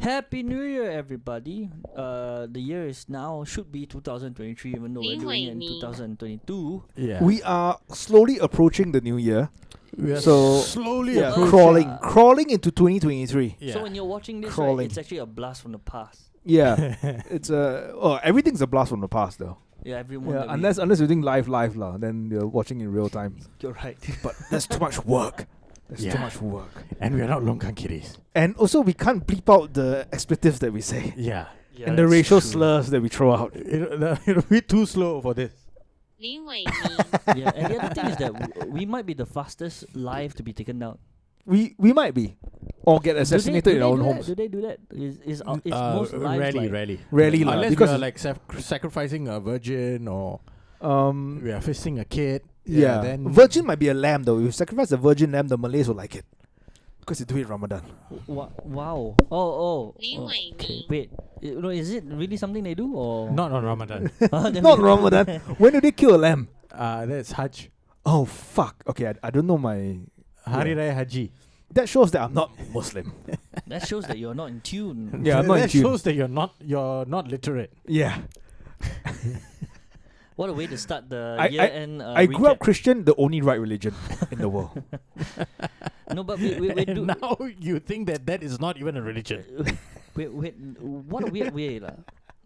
Happy New Year, everybody. The year is now should be 2023, even though we're doing it in 2022. Yeah. We are slowly approaching the new year. We are So, slowly Yeah, approaching. crawling into 2023. Yeah. So when you're watching this, right, Crawling. it's actually a blast from the past. Yeah, it's everything's a blast from the past though. Yeah, everyone. Yeah, that we- unless you're doing live lah, then you're watching in real time. you're right. But there's too much work. There's Yeah. too much work. And we are not Longkang kiddies. And also we can't bleep out the expletives that we say Yeah. Yeah, and the that's racial true. slurs that we throw out. It'll be too slow for this. Yeah, and the other thing is that we might be the fastest live to be taken down. We might be, or get assassinated in our own do homes. Do they do that? Is most lives Rarely, like, rarely. Rarely lah, Unless because we are like sacrificing a virgin or um we are fisting a kid. yeah, Then virgin might be a lamb though. If you sacrifice a virgin lamb, the Malays will like it because they do it in Ramadan. Wow. Oh. Okay. Wait. Is it really something they do or not on Ramadan. Then Not we- Ramadan. When do they kill a lamb? That's Hajj. Oh fuck. Okay, I don't know my. Hari Raya Haji. That shows that I'm not Muslim. That shows that you're not in tune. Yeah, I'm not in that tune. shows that you're not literate. Yeah, What a way to start the I- year-end. I grew up recap. Christian, the only right religion in the world. No, but we And do. now you think that is not even a religion. Wait, what a weird way, lah.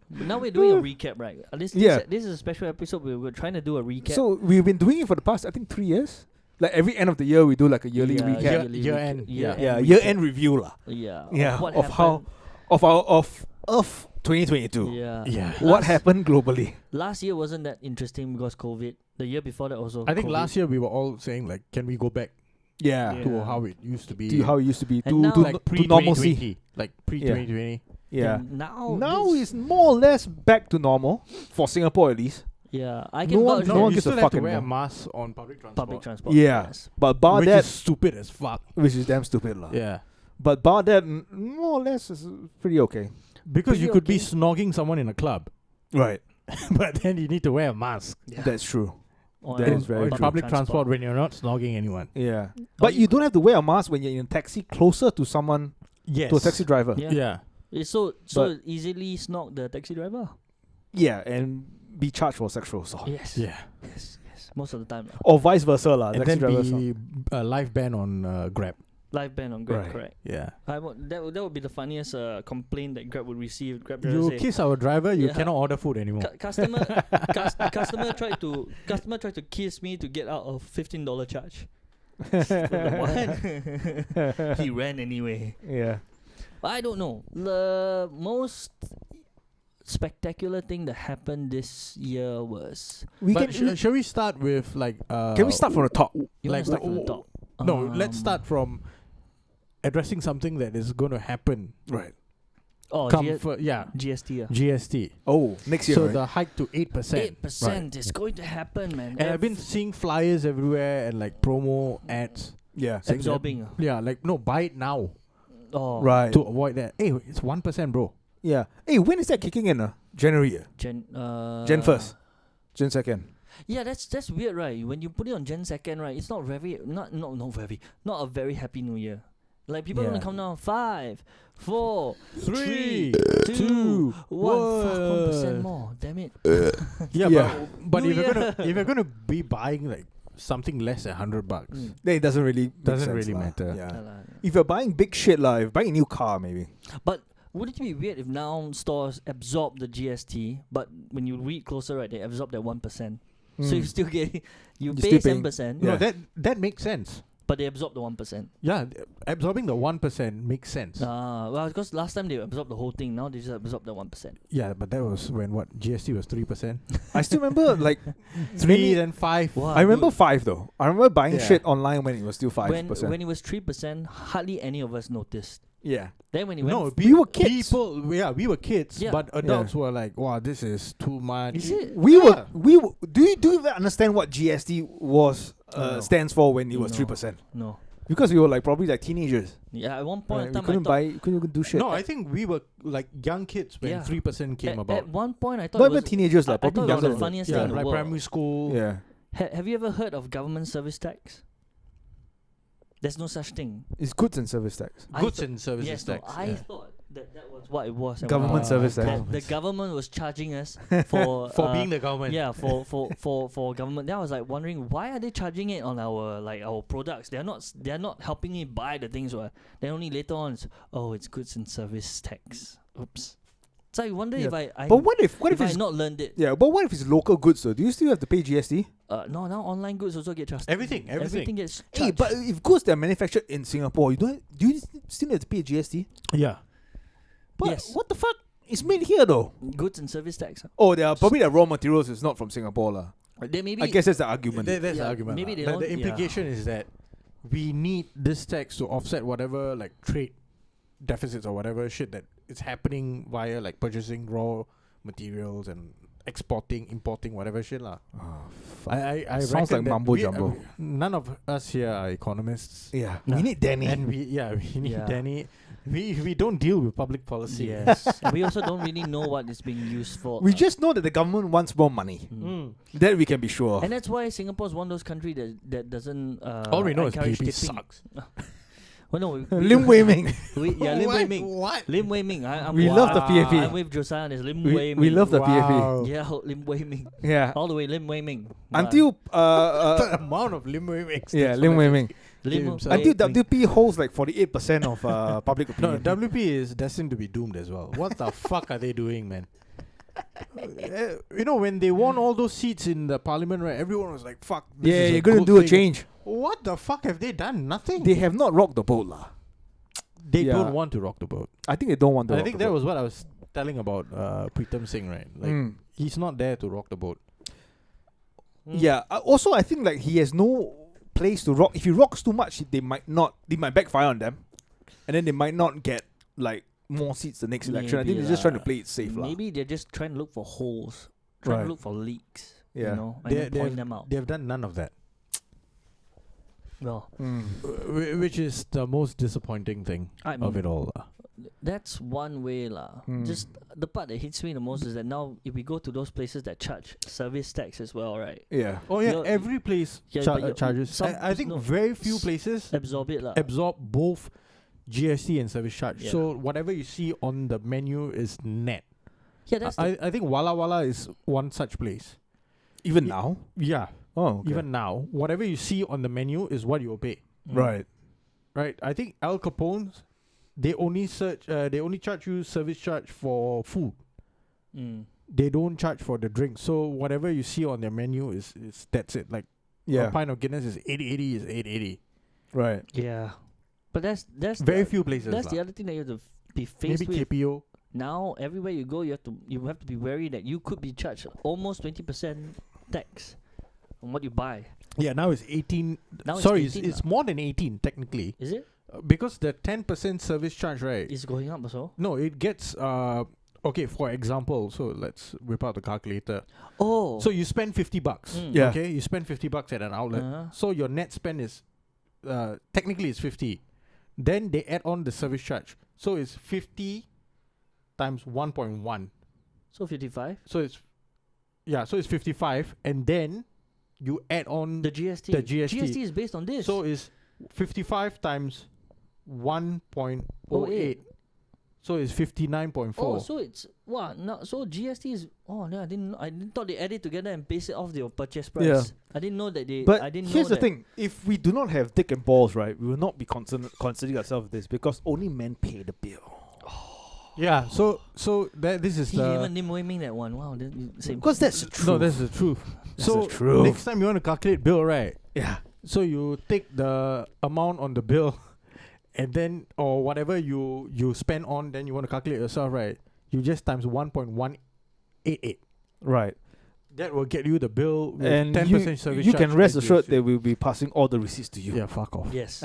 Now we're doing a recap, right? Yeah. This is a special episode. We're trying to do a recap. So we've been doing it for the past, I think, 3 years. Like every end of the year, we do like a yearly Yeah, recap. Year end. year Yeah, end year-end review lah. Yeah. Yeah, what of how happened. of 2022. Yeah. Yeah. What Last- happened globally? Last year wasn't that interesting because COVID. The year before that also. I think COVID. last year we were all saying like, can we go back Yeah, Yeah. to how it used to be? to how it used to be, And to now- to, like to normalcy. pre-2020. Like pre-2020. Yeah. And now. Now this- it's more or less back to normal for Singapore at least. Yeah, I can No one- vouch no for one you gives a still fuck have to wear a anymore. mask on public transport. public transport. Yeah. Yes. But bar which that, is stupid as fuck. which is damn stupid lah. Yeah. But bar that, more or less is pretty okay. Because you Pretty could be okay. snogging someone in a club, Right. but then you need to wear a mask Yeah. That's true. Or that on is very on true. public transport when you're not snogging anyone. Yeah. But you don't have to wear a mask when you're in a taxi closer to someone, Yes. to a taxi driver. Yeah. Yeah. It's so easily snog the taxi driver. Yeah, and be charged for sexual assault. Yes. Yeah. Yes. Most of the time. Or vice versa lah. And Taxi then driver be a live ban on Grab. Live ban on Grab, Right. correct. Yeah. That would be the funniest complaint that Grab would receive. Grab You driver say, kiss our driver, you Yeah. cannot order food anymore. Customer customer tried to kiss me to get out of $15 charge. What? He ran anyway. Yeah. I don't know. The most spectacular thing that happened this year was. But shall we start with like Can we start from the top? You Like, wanna start from the w- top? No, let's start from addressing something that is going to happen. Right. Oh, Yeah, GST. GST. Oh, next year. So right? the hike to 8%. 8% is going to happen, man. And I've been seeing flyers everywhere and like promo ads. yeah. saying that- absorbing. Yeah, like no, buy it now Oh, Right. to avoid that. Hey, it's 1%, bro. Yeah. Hey, when is that kicking in? January. Gen First. Gen second. Yeah, that's weird, right? When you put it on Gen second, right? It's not a very happy New Year. Like people are gonna Yeah. come down 5, 4, 3, 2, 1. Fuck, 1% one. more. Damn it. Yeah, Yeah. but New if you're Year. gonna be buying like something less than $100, Mm. Then it doesn't really Doesn't make sense really lah. matter. Yeah. Yeah lah. If you're buying big shit lah, if you're buying a new car maybe. But wouldn't it be weird if now stores absorb the GST, but when you read closer, right, they absorb that 1%. So you still get you You're pay still paying- 7%, no, Yeah. that makes sense. but they absorb the 1%. Yeah, absorbing the 1% makes sense. Well, because last time they absorbed the whole thing. Now they just absorb the 1%. Yeah, but that was when GST was 3%, I still remember like 3 then 5. Wow, I remember dude. 5 though. I remember buying Yeah. shit online when it was still 5%. When it was 3%, hardly any of us noticed. yeah. Then when it No, went, We were kids. We were kids, Yeah. but adults were like, "Wow, this is too much." is it? We Yeah. were do you even understand what GST was No. stands for when it was No. 3%? No. Because we were like probably like teenagers. Yeah, at one point Right? in We time, I couldn't thought, buy, couldn't even do shit. No, I think we were like young kids when Yeah. 3% came at about. one point I thought Not it even was, teenagers I like probably thought it was younger. the than funniest Yeah, thing in the like world. primary school. Yeah. Have you ever heard of government service tax? There's no such thing. It's goods and service tax. I Goods thought- and services Yes, tax. no, I yeah. thought That was what it was. and Government what- service tax. that the government was charging us for being the government. yeah for government. Then I was like wondering, why are they charging it on our products? They're not helping me buy the things. Then only later on, it's goods and service tax. Oops. So I wonder Yeah. if I But what if if I it's not learned it. yeah? But what if it's local goods though? Do you still have to pay GST? No, now online goods also get charged. Everything. Everything gets Hey, charged. but if goods that are manufactured in Singapore, do you still have to pay GST? Yeah. But Yes. what the fuck? It's made here though. goods and service tax. Oh, they are probably the raw materials is not from Singapore lah. They maybe I guess that's the argument. That's the Yeah, argument. maybe lah. they But don't- the implication is that we need this tax to offset whatever like trade deficits or whatever shit that is happening via like purchasing raw materials and exporting, importing, whatever shit lah. I Sounds reckon like that mumbo jumbo. none of us here are economists, Yeah, Nah. we need Danny. and we need Yeah. Danny. We don't deal with public policy. Yes. And we also don't really know what it's being used for. We just know that the government wants more money. Mm. That we can be sure of. And that's why Singapore's one of those countries that doesn't. All we know is encourage PAP tipping. sucks. Well, no, Lim Wei Ming. Lim Wei Ming. What? Lim Wei Ming. I'm We with- love the Wow. PAP. I'm with Josiah and it's Lim Wei Ming. We love the PAP. Wow. Yeah, Lim Wei Ming. Yeah. All the way, Lim Wei Ming. Until The amount of Lim Wei Ming. yeah, Lim Wei Ming. Lim Until Wei Until Ming. WP holds like 48% of public No, opinion. WP is destined to be doomed as well. What the fuck are they doing, man? When they won all those seats in the parliament, right? Everyone was like, "Fuck." This Yeah, is you're gonna good do a thing. change. What the fuck have they done? Nothing. They have not rocked the boat lah. They Yeah. don't want to rock the boat. I think they don't want to. I rock think the that boat. was what I was telling about Pritam Singh, right? Like Mm. he's not there to rock the boat. Mm. Yeah. Also, I think like he has no place to rock. If he rocks too much, they might backfire on them, and then they might not get like more seats the next election. I think Maybe they're just trying to lah. play it safe lah. Maybe they're just trying to look for holes, trying Right. to look for leaks. Yeah. You know, and They- then they point have- them out. They have done none of that, Well, which is the most disappointing thing I of mean, it all. lah. that's one way lah. Mm. Just the part that hits me the most is that now if we go to those places that charge service tax as well, right? Yeah. Oh yeah, You're- every place Yeah, but you're- charges. some- I think no. very few places Absorb it lah. absorb both GST and service charge. Yeah. So whatever you see on the menu is net. Yeah, that's I think Walla Walla is one such place. Even Ye- now. Yeah, Oh. Okay. even now, whatever you see on the menu is what you obey. right. Right? I think Al Capone's they only charge you service charge for food. Mm. They don't charge for the drink. So whatever you see on their menu is that's it. Like Yeah. a pint of Guinness is 880 is 880. Right. Yeah, but that's Very the, few places. that's lah. the other thing that you have to be faced Maybe with. KPO. Now everywhere you go, you have to be wary that you could be charged almost 20% tax on what you buy. Yeah, now it's 18. Now Sorry, it's 18 it's more than 18 technically. Is it? Because the 10% service charge, right? It's going up also. No, it gets okay, for example, so let's whip out the calculator. Oh. So you spend $50. Mm. Yeah. Okay, you spend $50 at an outlet. Uh-huh. So your net spend is technically it's 50. Then they add on the service charge. So it's 50 times 1.1. So 55. So it's so it's 55 and then you add on The GST. The GST. GST is based on this. so it's 55 times 1.08. 08. So it's 59.4. Oh, so it's no. So GST is no. I didn't thought they added together and base it off your purchase price. Yeah. I didn't know that they. But I didn't here's know the thing: if we do not have dick and balls, right, we will not be considering ourselves this because only men pay the bill. Yeah, so this is He the even Lim Wei Ming that one. Wow, same. Because that's the truth. no, that's the truth. That's so the truth. next time you want to calculate bill, right? Yeah. So you take the amount on the bill, and then or whatever you spend on, then you want to calculate yourself, right? You just times 1.188. Right. That will get you the bill with And 10% you service can charge rest and assured GST. that we'll be passing all the receipts to you. Yeah, fuck off. Yes.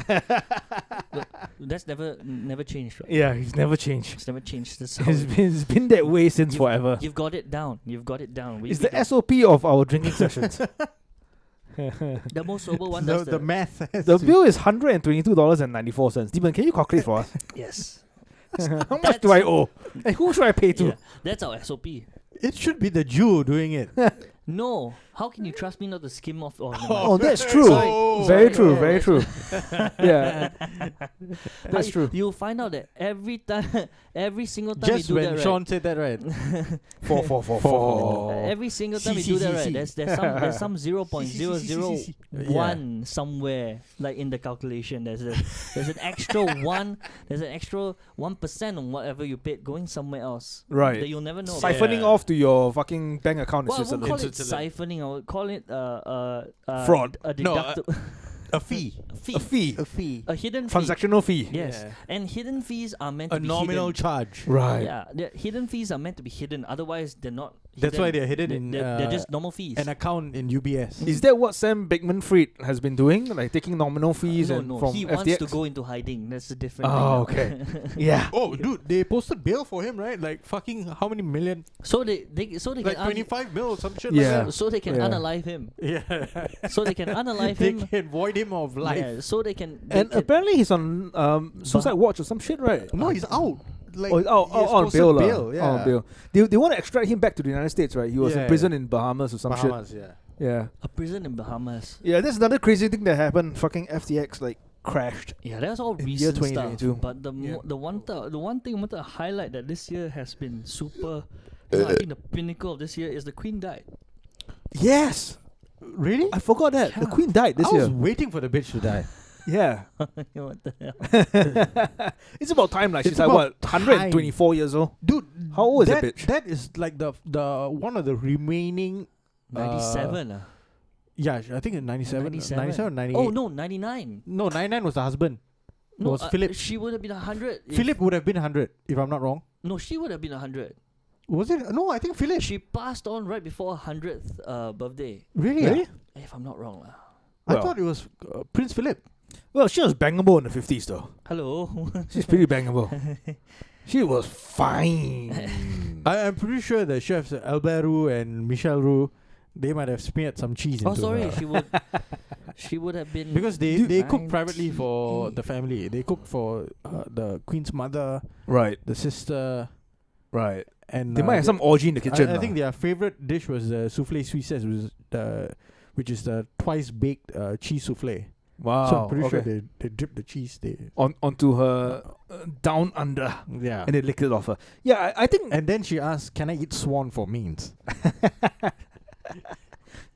Look, that's never changed. Right? Yeah, it's never changed. It's never changed. That's how It's been that way since forever. You've got it down. It's the SOP of our drinking sessions. the most sober one. the, Does the math. has The to- bill is $122.94. Stephen, can you calculate for us? yes. How much do I owe? And who should I pay to? Yeah, that's our SOP. It should be the Jew doing it. No, how can you trust me not to skim off? Oh, never mind. Oh, that's true. Sorry. Very Sorry. true. Yeah, Very that's true. Yeah, that's How- true. You'll find out that every time, every single time Just we do when that, right? Sean said that, right? Every single time we do that, right? There's some 0.001 somewhere, like in the calculation. There's an extra one. There's an extra 1% on whatever you paid going somewhere else. Right. That you'll never know. Siphoning off to your fucking bank account in Well, I won't call Switzerland. it siphoning. I would call it Fraud. A No, deductible A fee. fee. A fee, A fee. A hidden fee. transactional fee. Yes. Yeah. And hidden fees are meant A to be nominal hidden. charge. Right. Yeah, hidden fees are meant to be hidden. Otherwise, they're not. That's hidden. why they're hidden in They're just normal fees. an account in UBS. Is that what Sam Bankman-Fried has been doing? Like taking nominal fees no, and no, from he FTX? wants to go into hiding. That's the different. Oh, thing. Yeah. Oh, dude, they posted bail for him, right? Like fucking how many million? So they Like can 25 mil or some shit Yeah. like that. so they can Yeah. unalive him. Yeah. So they can unalive They him. can void him of life. Yeah, so they can. And apparently he's on suicide watch or some shit, right? No, he's out. Like, Oh, he has on posted bail, lah. bail. Yeah. On bail. They want to extradite him back to the United States, right? He was in Yeah, prison yeah. in Bahamas or some Bahamas, yeah. shit. Yeah. a prison in Bahamas. Yeah, that's another crazy thing that happened. Fucking FTX like crashed. Yeah, that's all In year recent stuff. 2022. But Yeah. the one thing I want to highlight that this year has been super. I think the pinnacle of this year is the Queen died. Yes, Really? I forgot that the Yeah. Queen died this I was year. waiting for the bitch to die. Yeah, What the hell? it's about time. Like It's she's like about what, 124 years old. Dude, How old is that the bitch? That is like the one of the remaining 97. Yeah, I think in 97. 97. 97 or 98. Oh no, 99. No, 99 was the husband. No, Was Philip. She would have been 100. Philip would have been 100, if I'm not wrong. No, she would have been 100. Was it? No, I think Philip. She passed on right before her 100th birthday. Really? Really? If I'm not wrong, lah. I Well. thought it was Prince Philip. Well, she was bangable in the 50s though. Hello. She's pretty bangable. She was fine. I'm pretty sure the chefs, Albert Roux and Michel Roux, they might have smeared some cheese Oh, into sorry. her. She would have been. Because they Dude, cook privately for the family. They cook for the Queen's mother, Right, the sister, right. and They might have some orgy in the kitchen. I lah. think their favorite dish was the soufflé suisse, which is the twice baked cheese soufflé. Wow. So I'm pretty okay. sure they drip the cheese. onto her down under, Yeah. and they lick it off her. Yeah, I think. And then she asked, "Can I eat swan for means?"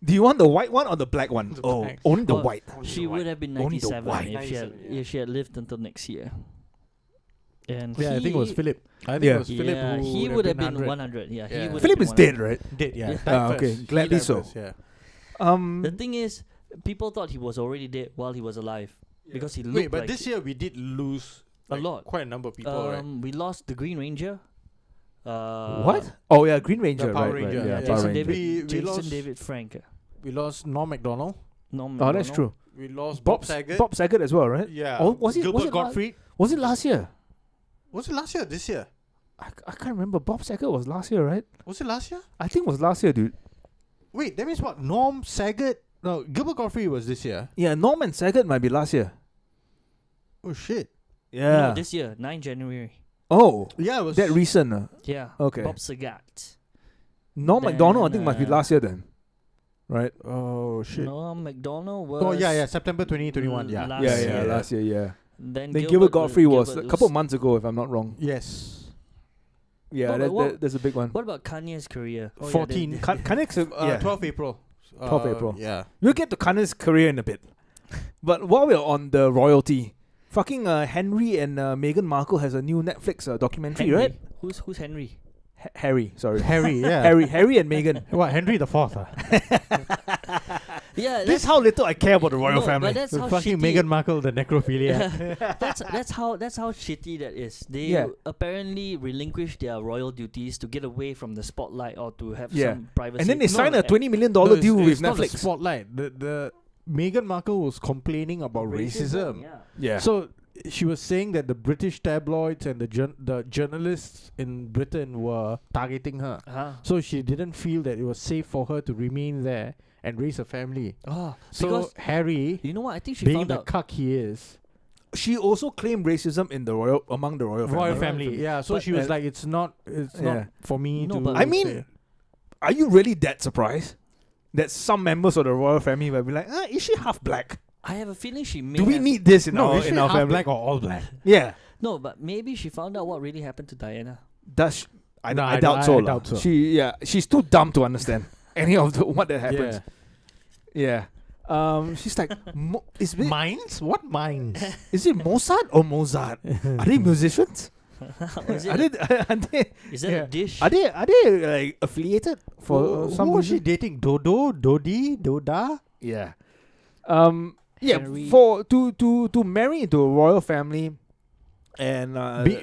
Do you want the white one or the black one? The Oh, black. only the Well, white. She would have been Only the 97 white. if she had 97, if she had lived until next year. And Yeah, I think it was Philip. I think Yeah. it was Philip Yeah, who he would would have have been 100. 100. Yeah, he Yeah. would. Philip have is been dead, right? Did, yeah. Yeah. Died Ah, okay. first. He Gladly died so. first, yeah. The thing is, people thought he was already dead while he was alive because he looked Wait, but like this year we did lose a lot. quite a number of people, right? We lost the Green Ranger. What? Oh yeah, Green Ranger. Power right, Ranger, right, yeah, yeah. Power Jason Ranger. David. We lost- Jason David Frank. We lost Norm Macdonald. No, Oh, that's true. We lost Bob Bob Saget. Bob Saget as well, right? Yeah. Oh, was it- Gilbert was it la- Gottfried? Was it last year? Was it last year or this year? I can't remember. Bob Saget was last year, right? Was it last year? I think it was last year, dude. Wait, that means what? Norm Saget? No, Gilbert Gottfried was this year. Yeah, Norman Saget might be last year. Oh, shit. Yeah. No, this year, 9 January. Oh, Yeah, it was. that recent. Yeah. Okay. Bob Saget. Norm Then, Macdonald, I think must be last year then. Right? Oh, shit. No, McDonald was. Oh, yeah. September 2021. Yeah. last Yeah, year. last year, yeah. Then Gilbert Gottfried was Gilbert a couple months ago, if I'm not wrong. Yes. Yeah, But what- that's a big one. What about Kanye's career? Oh, 14. Yeah, Kanye's, yeah. 12 April. 12 April. Yeah. We'll get to Kanye's career in a bit. But while we're on the royalty, fucking Henry and Meghan Markle has a new Netflix documentary, Henry. right? Who's Henry? Harry, sorry. Harry, yeah. Harry and Meghan. What, Henry the Fourth? Yeah, This is how little I care about the royal no, family. But that's how Fucking shitty. Meghan Markle, the necrophilia. that's how shitty that is. They Yeah. apparently relinquish their royal duties to get away from the spotlight or to have Yeah. some privacy. And then they No, sign a and- $20 million No, deal it's with not the Netflix. spotlight. The Meghan Markle was complaining about racism. Yeah. Yeah. So she was saying that the British tabloids and the journalists in Britain were targeting her. So she didn't feel that it was safe for her to remain there and raise a family. Oh, So because Harry, you know what? I think she being found the out. cuck he is, she also claimed racism in the among the royal family. royal Royal family. family. Yeah. So But, she was like, it's not yeah. not for me No, to. but- I mean, say." Are you really that surprised? that some members of the royal family will be like, is she half black? I have a feeling she may Do we have- need this in No, our is she in our half family? black or all black? Yeah. No, but maybe she found out what really happened to Diana. Does I, No, I I doubt so. I lah. doubt so. She's too dumb to understand any of what that happens. Yeah. She's like, Mines? What mines? is it Mozart or Mozart? Are they musicians? Is, Are it they is that yeah. a dish? are they like affiliated for some who was she reason? dating? Dodo? Dodi? Doda? Yeah. Henry- For to marry into a royal family and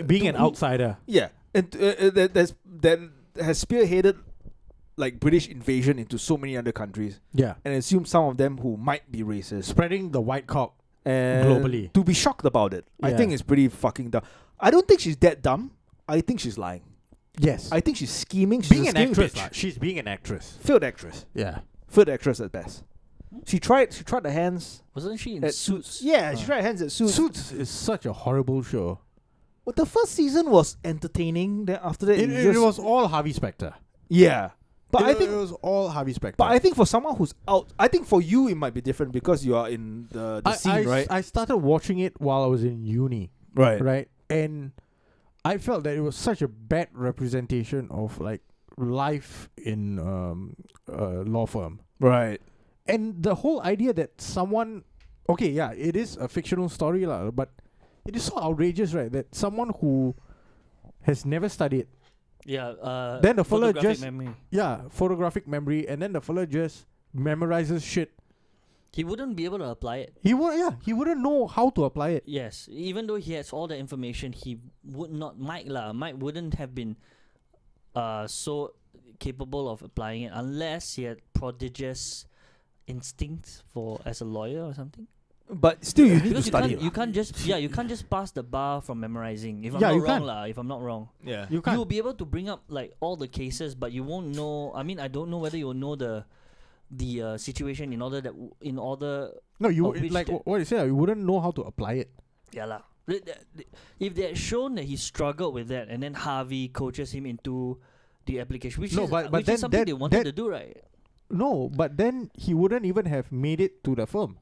Being an who- outsider. Yeah, and that has spearheaded like British invasion into so many other countries, Yeah. and assume some of them who might be racist Spreading the white cock. and Globally. to be shocked about it. I Yeah. think it's pretty fucking dumb. I don't think she's that dumb. I think she's lying. Yes. I think she's scheming. She's being a an scheming actress. bitch. lah. She's being an actress. Failed actress. Yeah. Failed actress at best. She tried the hands Wasn't she in at Suits? Yeah, she tried hands at Suits. Suits is such a horrible show. But the first season was entertaining. Then after that, It was all Harvey Specter. yeah. But I think it was all Harvey Specter. But I think for someone who's out, I think for you it might be different because you are in the scene, right? I started watching it while I was in uni, Right. right? And I felt that it was such a bad representation of like life in a law firm. Right. And the whole idea that someone, okay, yeah, it is a fictional story, lah, but it is so outrageous, right? That someone who has never studied, Yeah. Then the fella photographic just- memory. photographic memory, and then the fella just memorizes shit. He wouldn't be able to apply it. He wouldn't know how to apply it. Yes, even though he has all the information, he would not. Mike wouldn't have been, so capable of applying it unless he had prodigious instincts for as a lawyer or something. But still, you need to Because study. you can't just pass the bar from memorizing. If I'm Yeah, not you wrong, can't. lah. If I'm not wrong, Yeah. You can't. you'll be able to bring up like all the cases, but you won't know. I mean, I don't know whether you'll know the situation in order No, you of which like that- what you said. You wouldn't know how to apply it. Yeah lah. If they had shown that he struggled with that, and then Harvey coaches him into the application, which No, is but which then is something that- they wanted that- to do, right? No, but then he wouldn't even have made it to the firm.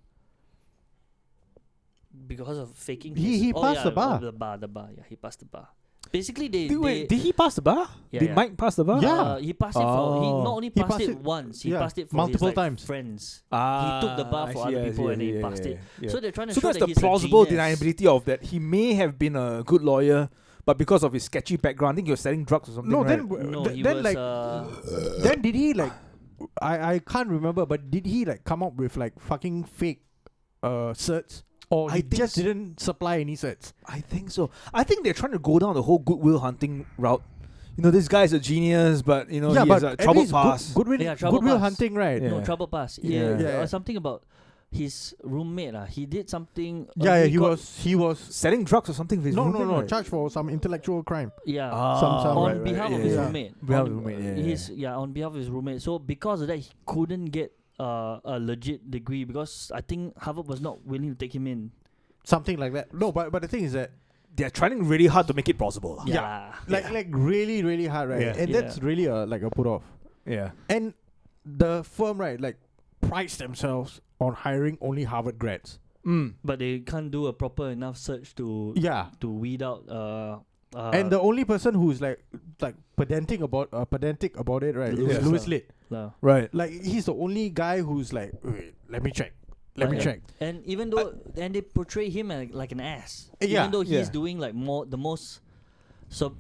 Because of faking. He passed the bar. The bar. Yeah, he passed the bar. Basically, Did he pass the bar? Yeah, Did yeah. Mike pass the bar? Yeah. He passed it for. He Oh. not only He passed passed it it- once. He yeah, passed it for multiple his, like, times. friends. Ah, He took the bar I for see, other I people see, and he yeah, passed yeah, it. yeah. So they're trying to So show that's that the he's a plausible genius. deniability of that. He may have been a good lawyer, but because of his sketchy background, I think he was selling drugs or something. No, right? then No, he then was. like then did he like I can't remember, but did he like come up with like fucking fake certs, or I he think just so. didn't supply any certs? I think so. I think they're trying to go down the whole goodwill hunting route. You know, this guy's a genius, but you know, yeah, he but has a at trouble least pass. goodwill, Yeah, trouble goodwill pass. hunting, right? Yeah. No, trouble pass. Yeah. Yeah. Something about his roommate. He did something. Yeah, he got- was Selling drugs or something. With his no, roommate, right? charged for some intellectual crime. Yeah. Some on right, right, behalf of yeah, his yeah. roommate. Behalf of On- his roommate, yeah, on behalf of his roommate. So because of that, he couldn't get a legit degree because I think Harvard was not willing to take him in. Something like that. No, but the thing is that They're trying really hard to make it plausible. lah. Yeah. like really really hard, right? Yeah. And Yeah. that's really like a put off. Yeah. And the firm, right, like prides themselves on hiring only Harvard grads. But they can't do a proper enough search to Yeah. weed out. And the only person who's like pedantic about it, right, Louis, is Louis Litt. Right. Like he's the only guy who's like, wait, let me check. Let me Right. check. And even though and they portray him like an ass. Yeah, Even though he's yeah. doing like the most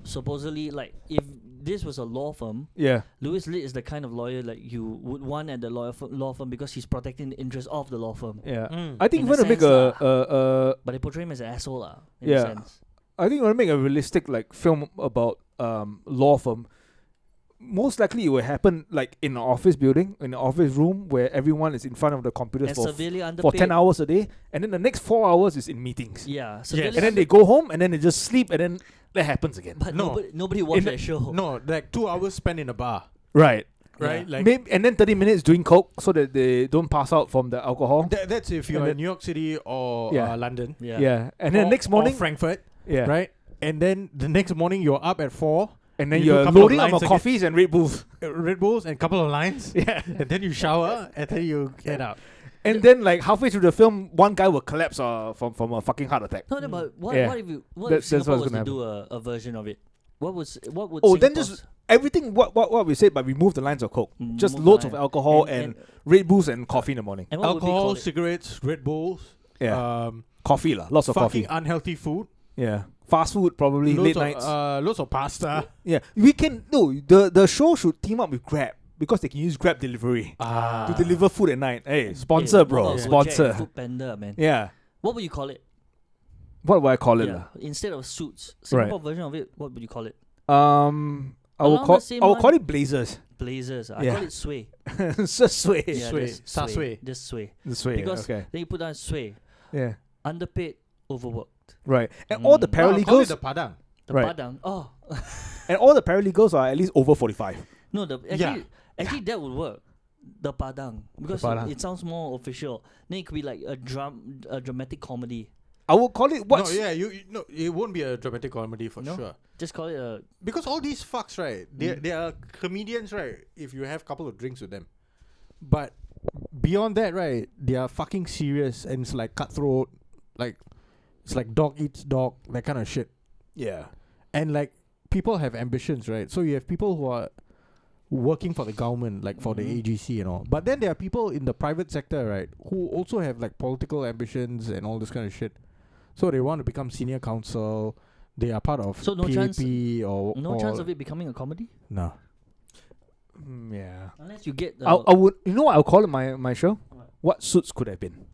supposedly, like, if this was a law firm, Yeah. Louis Litt is the kind of lawyer like you would want at the law firm because he's protecting the interests of the law firm. Yeah. Mm. I think In if you a want to make sense But they portray him as an asshole, in Yeah. a sense. I think you want to make a realistic like film about law firm. Most likely it will happen like in an office building, in an office room where everyone is in front of the computers And for severely for underpaid. 10 hours a day, and then the next 4 hours is in meetings. Yeah. Yes. Severely And then they go home and then they just sleep and then that happens again. But No. nobody watched In the- that show. No, like 2 hours spent in a bar, Right. right? Yeah. Like Maybe, and then 30 minutes doing coke so that they don't pass out from the alcohol. that's if you're And in New York City or Yeah. London, Yeah. Yeah. And then or, next morning, or Frankfurt, yeah. right? And then the next morning you're up at 4, And then You do a you're couple of loading up lines on again. coffees and Red Bulls. Red Bulls and a couple of lines, Yeah. and then you shower, and then you get out. And then like halfway through the film, one guy will collapse from a fucking heart attack. No, but what, Yeah. what if you what That's if Singapore what's was to gonna do a version of it? What would Oh, then Singapore's- just everything what we said, but remove the lines of coke. Just Remove loads the of line. alcohol and Red Bulls and coffee in the morning. and what would we Alcohol, call it? cigarettes, Red Bulls, Yeah, coffee lah. Lots of fucking coffee. unhealthy food, Yeah, fast food probably late nights. loads of pasta. Yeah, we can no. The show should team up with Grab because they can use Grab delivery to deliver food at night. Hey, sponsor, Hey, bro, what about Gojek sponsor. and Food Panda, man. Yeah, What would you call it? what would I call it Yeah, lah? instead of suits, Right. Singapore version of it. What would you call it? I will Along call the same I will line- call it Blazers. Blazers. I Yeah. call it sway. Just sway. Yeah, Sway. just Sa sway. Just sway. The sway. Because okay. then you put down sway. Yeah. Underpaid, overworked. Right. And all the Mm. Call it paralegals the padang. The Right. padang. Oh and all the paralegals are at least over 45. no, Yeah. actually that would work. The padang because padang. it sounds more official. Then it could be like a dramatic comedy. I will call it what's No, yeah, no, it won't be a dramatic comedy for No? sure. Just call it a Because all these fucks, right? They are comedians, right? If you have a couple of drinks with them, but beyond that, right? They are fucking serious and it's like cutthroat, like it's like dog eats dog, that kind of shit. yeah. And like people have ambitions, right? So you have people who are working for the government, like for the AGC and all. But then there are people in the private sector, right, who also have like political ambitions and all this kind of shit. So they want to become senior counsel. They are part of So no PAP chance- or no chance of it becoming a comedy No. Yeah. unless you get. I would you know what I'll call it my show? What? What Suits Could Have Been.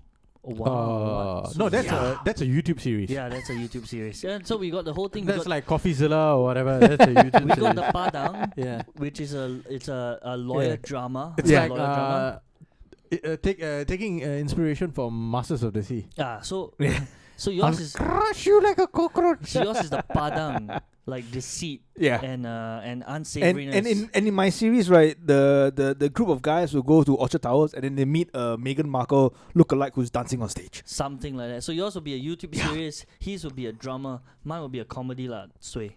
Oh, wow. what? No, that's Yeah. that's a YouTube series. Yeah, that's a YouTube series. Yeah, so we got the whole thing. We That's got, like Coffeezilla or whatever. That's a YouTube we got series. the Padang, Yeah. which is a lawyer Yeah. drama. It's Yeah. like lawyer drama. taking inspiration from Masters of the Sea. So Yeah. so yours is Crush you like a cockroach. yours is the Padang, like deceit Yeah. and And unsavoriness. in my series, right, the group of guys will go to Orchard Towers and then they meet Meghan Markle lookalike who's dancing on stage. Something like that. So yours will be a YouTube series. His will be a drama. Mine will be a comedy lah. Sway.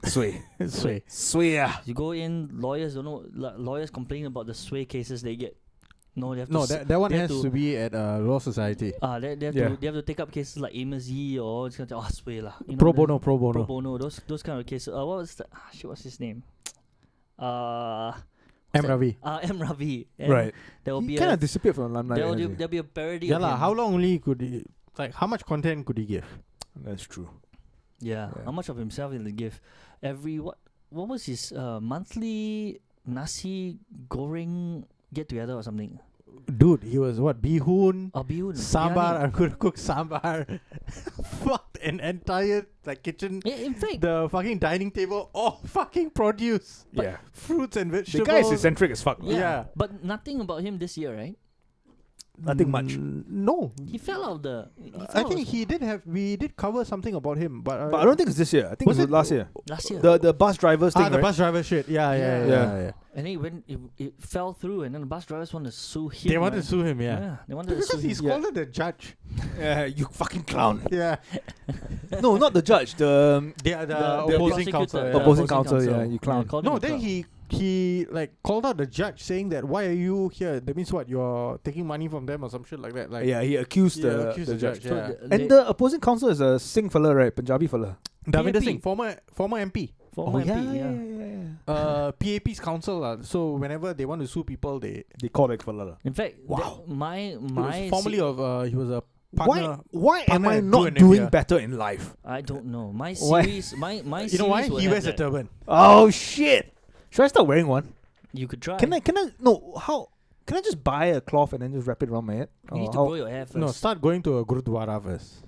Sway. Sway. Sway. Yeah. You go in, lawyers don't know. Lawyers complain about the sway cases they get. No, they have No, to. that one they has have to be at Law Society. They have Yeah. to take up cases like Amos Yee or this kind of sway lah. You know, Pro the- bono, pro Pro bono. bono. Those kind of cases. What was the what's his name? M. that? Ravi. M Ravi. And Right. There will He be kind a of disappeared from limelight. there'll be a parody. Yeah of lah. him. How long only could he? Like how much content could he give? That's true. Yeah. Yeah. How much of himself will he give? What was his monthly nasi goreng get together or something? Dude, he was what? Bihun, Bihun. sambar. biryani. I'm gonna cook sambar. Fucked an entire like kitchen. Yeah, in fact, The fucking dining table, all fucking produce. But- Yeah. Fruits and The vegetables. guy is eccentric as fuck. yeah. But nothing about him this year, right? Nothing much. No. He fell out of the. I think we did cover something about him, but But I don't think it's this year. I think Was it was it- last year. last year. The bus drivers thing, the right? bus driver shit. Yeah. Yeah. And then it fell through, and then the bus drivers want to sue him. They wanted right? to sue him, yeah. They wanted to Because sue he's him. called the judge. Yeah, you fucking clown. Yeah. No, not the judge. The They are the, The opposing prosecutor, counsel. the Yeah. opposing counsel, yeah, you clown. called him No, a then clown. he like called out the judge saying that why are you here? That means what? You're taking money from them or some shit like that. Like yeah, he accused Yeah, the accused the the judge. judge, So yeah. they- And the opposing counsel is a Singh fella, right? Punjabi fella. Davinder PAP. Singh, former MP. former MP, yeah. PAP's counsel. So whenever they want to sue people, they They call that fella. lah. In fact, Wow. my he was formerly of he was a partner. Why am partner I at Drew not and doing Nivea. better in life? I don't know. My Why? series, my You know why? series will He have wears a that. turban. Oh shit! Should I start wearing one? You could try. Can I? No. How? Can I just buy a cloth and then just wrap it around my head? You need to Or grow your hair first. No, start going to a gurudwara first,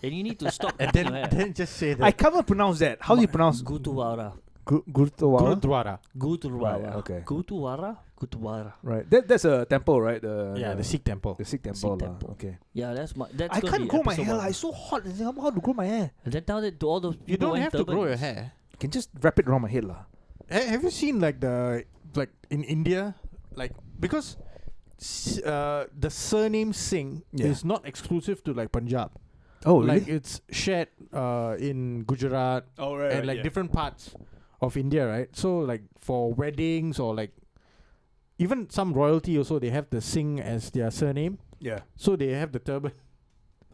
And you need to stop and cutting your hair. then just say that. I can't pronounce that. How do you pronounce Gurudwara. Gurudwara? Gurudwara. Gurudwara. Right, okay. Gurudwara. Right. That's a temple, right? The Sikh temple. the Sikh temple. lah. temple. Okay. Yeah, that's I gonna can't be grow my episode hair. one. Like, it's so hot in Singapore. How to grow my hair? And then tell it to all those people You don't wearing have to grow your turbans. hair. I can just wrap it around my head, lah. Have you seen like in India, like because the surname Singh Yeah. is not exclusive to like Punjab. Oh, Like it's shared in Gujarat Oh, right. and like different parts of India, right? So like for weddings or like even some royalty also, they have the Singh as their surname. Yeah. So they have the turban.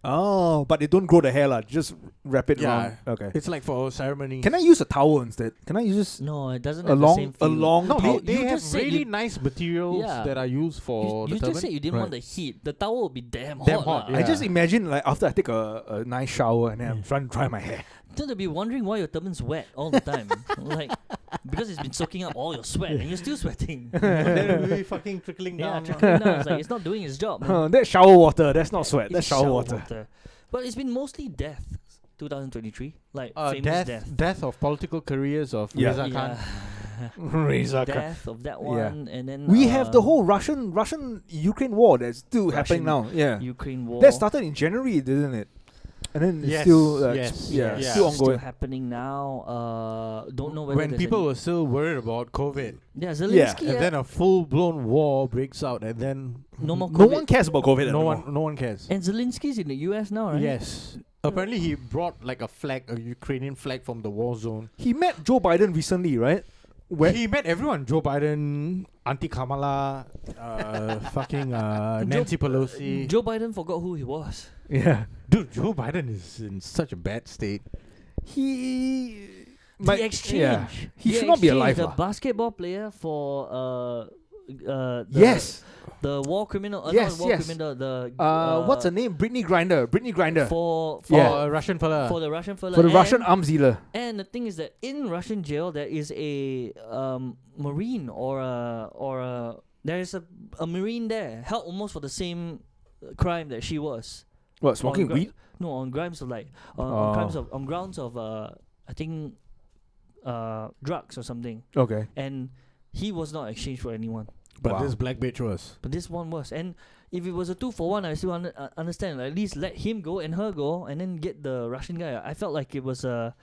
Oh, but they don't grow the hair, lah. Just wrap it Yeah. around. Okay. It's like for ceremony. Can I use a towel instead? Can I use No, it doesn't a have the long, same a feel. long No, towel? they You have just said really you- nice materials Yeah. that are used for You the turban. just said you didn't Right. want the heat. The towel would be damn, Damn hot. hot, lah. I just Yeah. imagine like after I take a nice shower and then I'm trying to dry my hair. Then they'll be wondering why your turban's wet all the time. Like, because it's been soaking up all your sweat and you're still sweating. Then it will be fucking trickling Yeah, down. trickling down. It's like, it's not doing its job. man. That's shower water. That's not sweat. It's That's shower water. But it's been mostly death. 2023, like famous death. death of political careers of Yeah. Reza Khan. Reza Khan. Death of that Yeah. one, and then We have the whole Russian Ukraine war that's still happening now. Yeah. Ukraine war. That started in January, didn't it? And then it's Yes, still yes, yeah, yes. still Still ongoing. happening now. Don't know whether When there's people any- were still worried about COVID, Zelensky. and then a full-blown war breaks out, and then no more No COVID. one cares about COVID no anymore. one cares. And Zelensky's in the US now, right? Yes. Apparently, he brought like a Ukrainian flag from the war zone. He met Joe Biden recently, right? Where He met everyone: Joe Biden, Auntie Kamala, fucking Nancy Pelosi. Joe Biden forgot who he was. yeah. Dude, Joe Biden is in such a bad state. He The exchange. yeah. He The should not be exchange, alive. The lah. basketball player for Yes. the war criminal. Yes, not war yes. criminal. The What's her name? Brittany Grinder. Brittany Grinder. for For Yeah. a Russian fella. for the Russian fella. For the and- Russian arms dealer. And the thing is that in Russian jail there is a marine or a there is a marine there held almost for the same crime that she was. What, smoking gra- weed? No, on crimes of like on Oh. crimes of on grounds of I think drugs or something. Okay. And he was not exchanged for anyone. but Wow. this black bitch was. But this one was. And if it was a 2-for-1, I still understand. Like, at least let him go and her go, and then get the Russian guy. I felt like it was a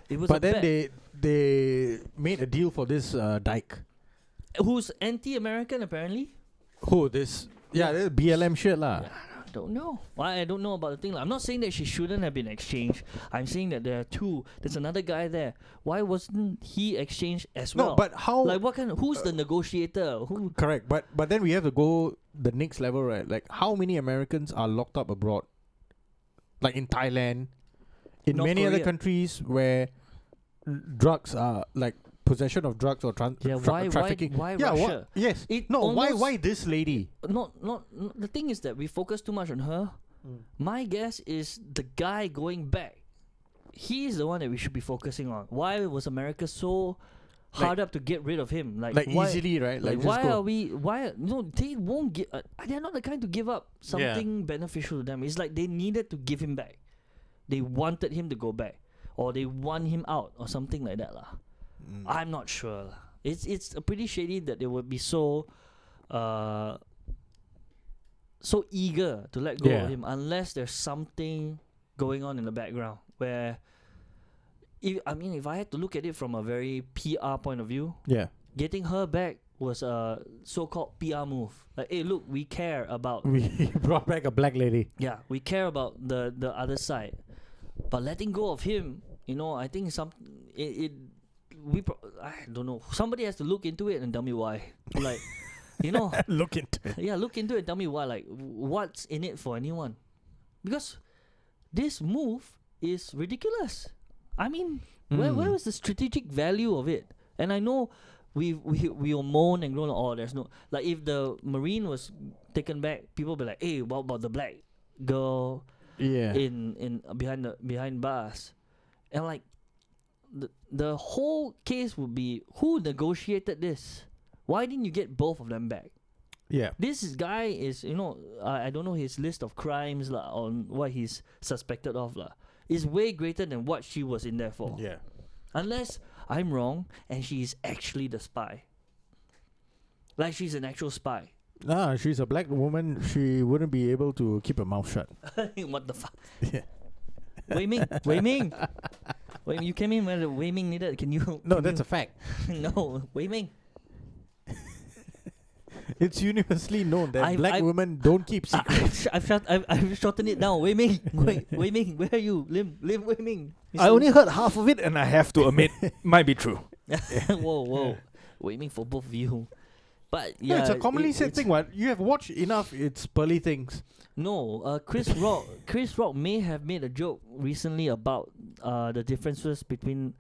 But then bet. they made a deal for this Dyke. Who's anti-American apparently. Who this? Yeah, this BLM shit lah. I don't know. I don't know about the thing. I'm not saying that she shouldn't have been exchanged. I'm saying that there are two. There's another guy there. Why wasn't he exchanged as well? No, but how? like what kind? Who's the negotiator? Who? Correct, but then we have to go the next level, right? Like how many Americans are locked up abroad? Like in Thailand, in North many other Korea. countries where drugs are like possession of drugs or Yeah. Why? trafficking. Why Yeah, Russia? yes. It No, why almost- this lady? Not. The thing is that we focus too much on her. My guess is the guy going back. He's the one that we should be focusing on. Why was America so hard up to get rid of him? Like why, easily, right? Like just why go. are we? Why no? They won't give. They're not the kind to give up something beneficial to them. It's like they needed to give him back. They wanted him to go back, or they want him out, or something like that, lah. I'm not sure, lah. It's pretty shady that they would be so eager to let go Yeah. of him unless there's something going on in the background where. If I had to look at it from a very PR point of view, Yeah, getting her back was a so-called PR move. Like, hey, look, we care about we brought back a black lady. we care about the other side, but letting go of him, I think I don't know. Somebody has to look into it and tell me why. Like, Look into it. yeah, look into it and tell me why. Like, what's in it for anyone? Because this move is ridiculous. I mean, where was the strategic value of it? And I know we will moan and groan. Oh, there's no, like, if the Marine was taken back, people will be like, hey, what about the black girl Yeah. in behind bars? And like, the whole case would be, who negotiated this? Why didn't you get both of them back? Yeah. This guy is, I don't know his list of crimes on what he's suspected of is way greater than what she was in there for. Yeah. Unless I'm wrong and she's actually the spy. Like, she's an actual spy. Nah, she's a black woman. She wouldn't be able to keep her mouth shut. What the fuck? Yeah. Wei Ming. Wait, you came in when the Wei Ming needed. Can you? No, can that's you, a fact. no, Wei Ming. It's universally known that I've- black I've- women don't keep secrets. I've shortened it down. Wei Ming. Wei Ming, where are you? Lim Wei Ming. I only heard half of it, and I have to admit, might be true. Whoa. We're aiming for both of you. But Yeah, yeah, it's a commonly said it's- thing. What you have watched enough, it's pearly things. No, Chris Rock may have made a joke recently about the differences between.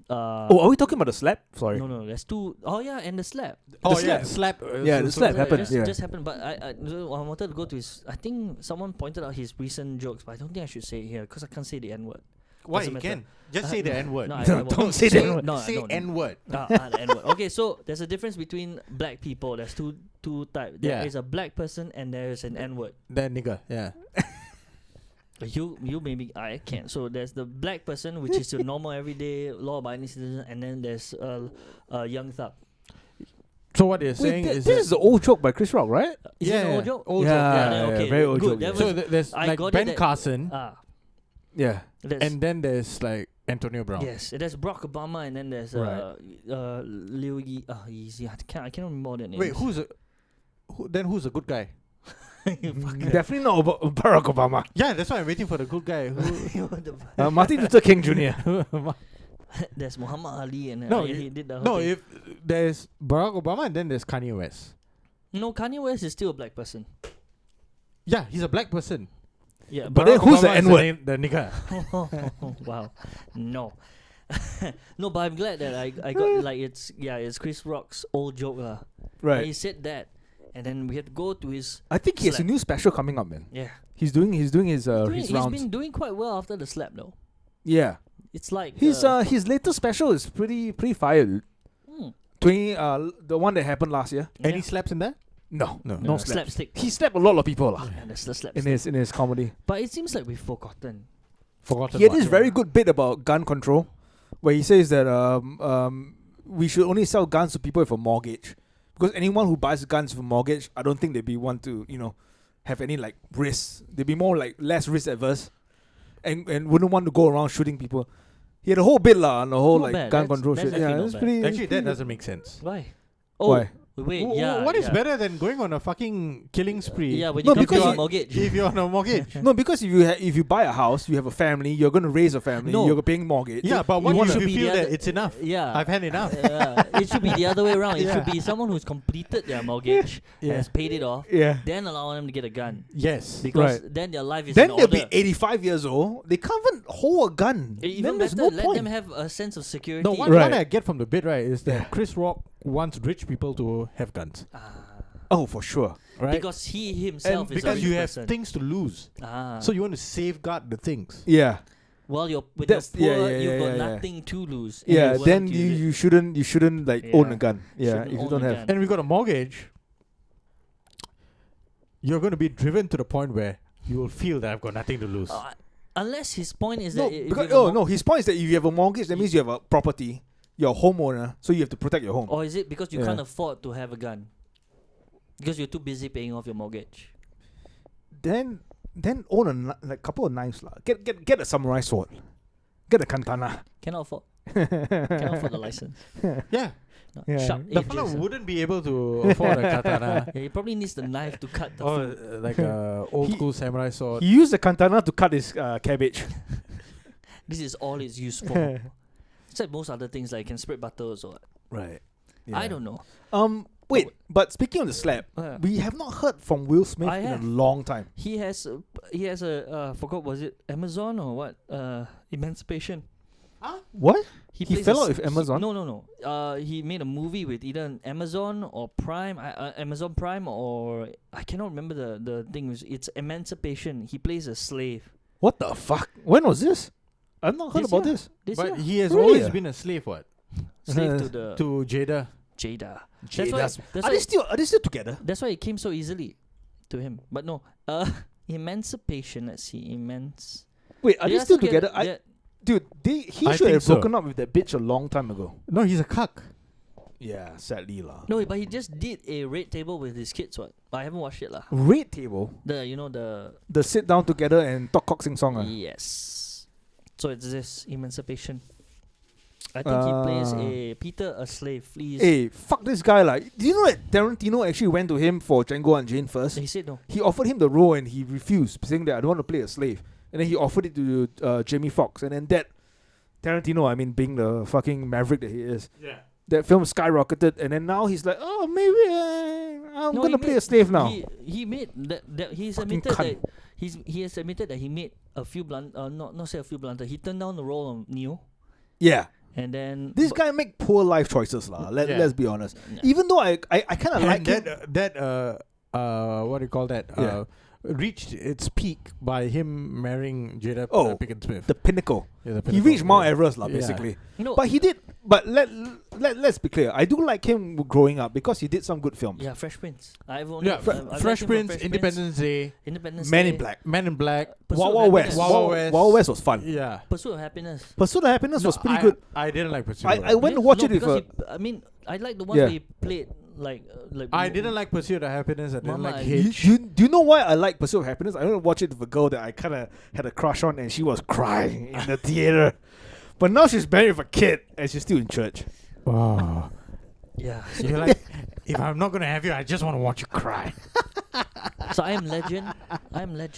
Oh, are we talking about the slap? Sorry. No, there's two. Oh yeah, and the slap. Oh slap. yeah, slap. Yeah, the slap happened, Just, yeah. just happened. But I wanted to go to his. I think someone pointed out his recent jokes, but I don't think I should say it here because I can't say the N word. Why Doesn't you matter. can just say the No, N word. No, I Don't won't. say the Say- N-word. No, I say don't. N word. The N-word. Okay, so there's a difference between black people. There's two types. There Yeah. is a black person and there is an N-word. That nigga. Yeah. You maybe I can't. So there's the black person, which is your normal everyday law-abiding citizen, and then there's a young thug. So what they're Wait, saying this is is the old joke by Chris Rock, right? Is it an old joke? Old Yeah, joke. then yeah, okay, very old good. joke, That yeah. So was- there's I like got it Ben that- Carson, Yeah. there's, and then there's like Antonio Brown. yes, there's Barack Obama, and then there's Right. Liu Yeezy. I can't remember all their names. Wait, who's a good guy? You fucker. Definitely not Barack Obama. Yeah, that's why I'm waiting for the good guy. Who? What the fuck? Martin Luther King Jr. There's Muhammad Ali, and No, he did the whole No, thing. if there's Barack Obama and then there's Kanye West. No, Kanye West is still a black person. Yeah, he's a black person. Yeah, But then who's the Obama is N-word? The nigga. wow, no, no. But I'm glad that I got like it's Chris Rock's old joke lah. Right. He said that, and then we had to go to his I think he has a slap. new special coming up, man. yeah. He's doing his He's rounds. been doing quite well after the slap though. Yeah. It's like His latest special is pretty fire, dude. hmm, 20 the one that happened last year. Any yeah. slaps in there? No, No. no slaps. slapstick. He slapped a lot of people lah Yeah, that's the slap. in his comedy. But it seems like we've forgotten. Forgotten. He had what? this very good bit about gun control, where he says that we should only sell guns to people with a mortgage, because anyone who buys guns with a mortgage, I don't think they'd be want to have any like risks. They'd be more like less risk adverse, and wouldn't want to go around shooting people. He had a whole bit lah on the whole Not like bad. gun That's- control that's shit. Yeah, actually it's not pretty. Actually, that doesn't make sense. Why? Why? Wait, yeah. What is yeah. better than going on a fucking killing spree? Yeah, when No, you come because to your you- mortgage. If you're on a mortgage. No, because if you buy a house, you have a family, you're going to raise a family, No. you're paying mortgage. Yeah, but what You if should you be feel the that other- it's enough? Yeah. I've had enough. It should be the other way around. It Yeah. should be someone who's completed their mortgage, Yeah. has paid it off, Yeah. then allow them to get a gun. Yes. Because Right. then their life is Then in they'll order. be 85 years old. They can't even hold a gun. Even then there's better, no let point. them have a sense of security. No, one, Right. one I get from the bit, right, is that Yeah. Chris Rock wants rich people to have guns. Oh, for sure. Right? Because he himself and is a because rich you have person. things to lose. Ah. So you want to safeguard the things. Yeah. Well, when you're That's- yeah, poor, yeah, you've yeah, got yeah, yeah. nothing to lose. and Yeah, you're willing then to use it. you shouldn't like own Yeah. a gun. Yeah, Shouldn't if you own don't a have. gun. And we got a mortgage. You're going to be driven to the point where you will feel that I've got nothing to lose. Unless his point is No, that if because, you have a no. His point is that if you have a mortgage, that means you have a property. You're a homeowner, so you have to protect your home. or is it because you Yeah. can't afford to have a gun? Because you're too busy paying off your mortgage. Then own a couple of knives lah. Get a samurai sword. Get a katana. Cannot afford. Cannot afford the license. Yeah. No, Yeah. sharp The edges, fellow ah. wouldn't be able to afford a katana. Yeah, he probably needs the knife to cut the Or food. like a old He- school samurai sword. He used the katana to cut his cabbage. This is all it's used for. It's like most other things, like you can spread butter also. Right. I don't know. Wait, but speaking of the slap, Uh, we have not heard from Will Smith I in have. a long time. he has a forgot, was it Amazon or what? Emancipation. What? He plays fell a out with Amazon? No. He made a movie with either an Amazon or Prime, Amazon Prime, or I cannot remember the thing. It's Emancipation. He plays a slave. What the fuck? When was this? I've not heard This about year. this. This But year. he has Really? always been a slave, what? Slave to the To Jada. Jada. Jada's- That's Are why. they still together? That's why it came so easily to him. But no. Emancipation. Let's see. Wait, are they still together? Yeah. Dude, he I should think have so. broken up with that bitch a long time ago. No, he's a cuck. Yeah, sadly lah. No, but he just did a red table with his kids. What? I haven't watched it lah. Red table, The sit down together and talk cock sing song. yes. So it's this Emancipation. I think he plays Peter, a slave. Please. Hey, fuck this guy lah. Do you know that Tarantino actually went to him for Django Unchained first? He said no. He offered him the role and he refused, saying that I don't want to play a slave. And then he offered it to Jamie Foxx, and then Tarantino, I mean, being the fucking maverick that he is, Yeah. that film skyrocketed, and then now he's like, oh, maybe I'm No, gonna he play a made- slave now. He made that he's Fucking admitted cunt. that he has admitted that he made a few not say a few blunders. He turned down the role of Neo, Yeah, and then this guy make poor life choices, lah. Yeah. Let's be honest. Yeah. Even though I kind of like him. What do you call that? Yeah. Reached its peak by him marrying Jada Oh, Pinkett Smith. the pinnacle. Yeah, the He pinnacle, reached Mount yeah. Everest, lah, Yeah. basically. no, But he did. But let's be clear. I do like him growing up because he did some good films. yeah, Fresh Prince. I've only Yeah, I've liked him Fresh from Prince, Independence Day, Independence Men Day, in Black, Men in Black. Pursuit Wild of Wild West. Happiness. Wild Wild West. Wild West was fun. Yeah. Pursuit of Happiness. Pursuit of Happiness was pretty I, good. I didn't like Pursuit. I of went to Really? watch No, it with because a. I mean, I like the one Yeah. where he played like I didn't like Pursuit of Happiness. I didn't Mama, like I- Hitch. Do you know why I like Pursuit of Happiness? I went to watch it with a girl that I kind of had a crush on, and she was crying in the theater. But now she's married with a kid, and she's still in church. Oh. yeah. You're like, if I'm not gonna have you, I just want to watch you cry. So I am Legend.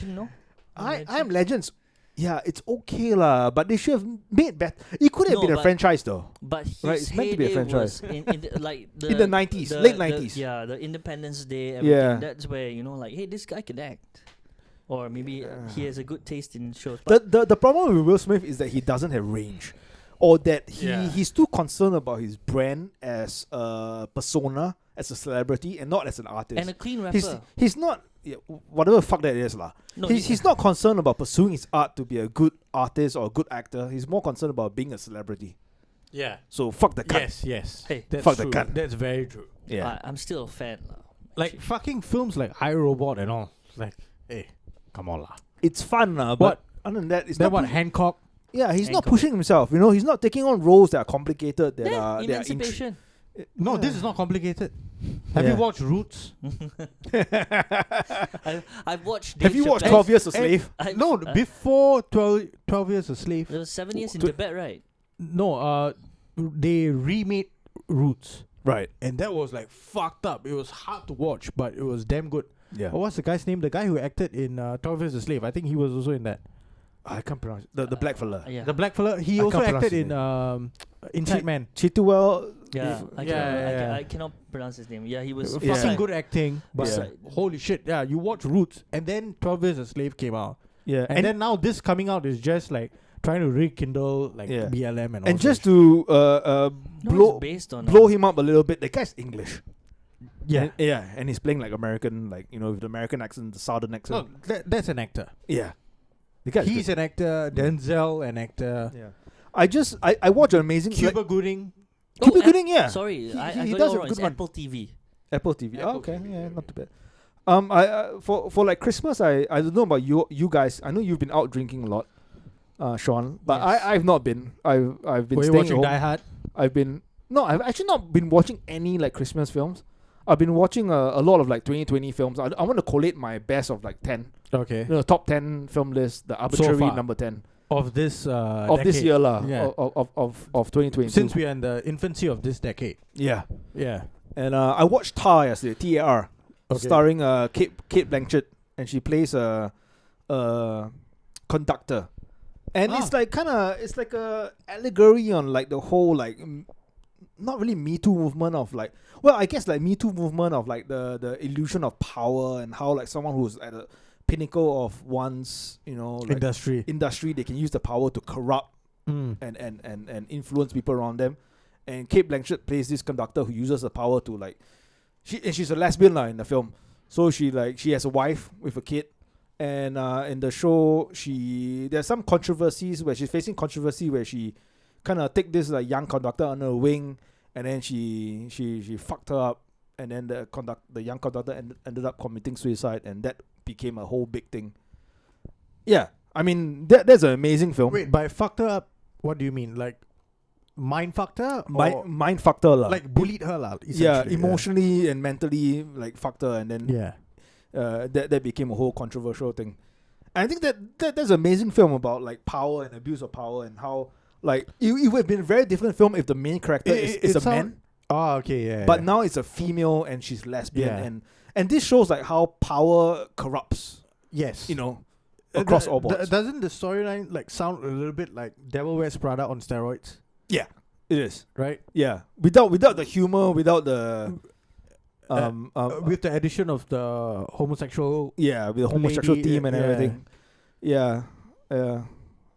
No. I'm Legends. Yeah, it's okay lah, but they should have made better. It could have No, been a but- franchise though. But his Right, it's meant to be a heyday franchise. was in the, like the, In the 90s, late the- 90s. Yeah, the Independence Day. Everything. Yeah. That's where like, hey, this guy can act, or maybe he has a good taste in shows. The, But the the problem with Will Smith is that he doesn't have range, or that Yeah. he's too concerned about his brand as a persona, as a celebrity, and not as an artist. and a clean rapper. He's not whatever the fuck that is lah. No, He's not concerned about pursuing his art to be a good artist or a good actor. He's more concerned about being a celebrity. Yeah. So fuck the cunt. Yes. Hey, That's fuck the true. cunt. That's very true. Yeah. I'm still a fan. Like fucking films like iRobot and all. Like, hey, come on lah. It's fun lah, but other than that, it's Then not. what? Hancock. Yeah, he's not Hancock. pushing himself. You know, he's not taking on roles that are complicated. That Yeah, are Emancipation. No, this is not complicated. Have you Yeah. watched Roots? I've watched. Have Dave you watched Chappelle. 12 Years a Eh, Slave? No, before 12 Years a Slave. There was 7 years in Tw- Tibet, right? No, they remade Roots. Right. And that was like fucked up. It was hard to watch, but it was damn good. Yeah. Oh, what's the guy's name? The guy who acted in 12 Years a Slave. I think he was also in that. I can't pronounce it. The black fella. Yeah. The black fella. He I also can't pronounce acted his in Inside Chi- Man. Chitwell. Yeah, Yeah. I cannot pronounce his name. Yeah, he was Fucking Yeah. good acting. But Yeah. holy shit, yeah, you watch Roots and then 12 Years a Slave came out. Yeah. And, then now this coming out is just like trying to rekindle like Yeah. BLM and all and just that to no, blow it's based on blow him up a little bit, the guy's English. Yeah. And, yeah, and he's playing like American, like, you know, with the American accent, the southern accent. No, that's an actor. Yeah. The guy's He's good. an actor. Denzel, an actor. Yeah. I watch an amazing Cuba Gooding. Cuba Oh, Gooding, yeah. Sorry, He- I he got does it a wrong. good It's one. Apple TV. Apple TV. Apple Oh, okay, TV, yeah, yeah. not too bad. For like Christmas, I don't know about you guys. I know you've been out drinking a lot, Sean, but Yes. I've not been. I've been Were you staying at watching home. Die Hard? I've actually not been watching any like Christmas films. I've been watching a lot of like 2020 films. I want to collate my best of like 10, Okay. top 10 film list, the arbitrary far. number 10 Of this of this decade. year lah, Yeah. of 2020. Since we are in the infancy of this decade. yeah, Yeah. and I watched Tar yesterday, TAR, Okay. starring Kate Blanchett, and she plays a conductor, and Ah. it's like a allegory on like the whole like not really Me Too movement of like, well, I guess like Me Too movement of like the illusion of power and how like someone who's at a pinnacle of one's, you know, like Industry. they can use the power to corrupt Mm. and influence people around them. And Kate Blanchett plays this conductor who uses the power to like, she's a lesbian in the film. So she has a wife with a kid, and in the show there's some controversies where she's facing controversy where she kind of take this like young conductor under her wing, and then she fucked her up, and then the young conductor ended up committing suicide, and that became a whole big thing. Yeah, I mean that's an amazing film. Wait, by fucked her up, what do you mean? Like mind fucked her? Or Mind fucked her lah. like bullied her lah? Yeah, essentially, emotionally and mentally like fucked her, and then Yeah. that became a whole controversial thing. And I think that's an amazing film about like power and abuse of power, and how like it would have been a very different film if the main character is a man, Oh, okay, yeah. but yeah. now it's a female and she's lesbian, Yeah. and this shows like how power corrupts. yes, You know, across all boards. Doesn't the storyline like sound a little bit like Devil Wears Prada on steroids? It is. Right. Yeah, without the humor, without the With the addition of the homosexual. with the homosexual lady, theme and everything. Yeah, yeah.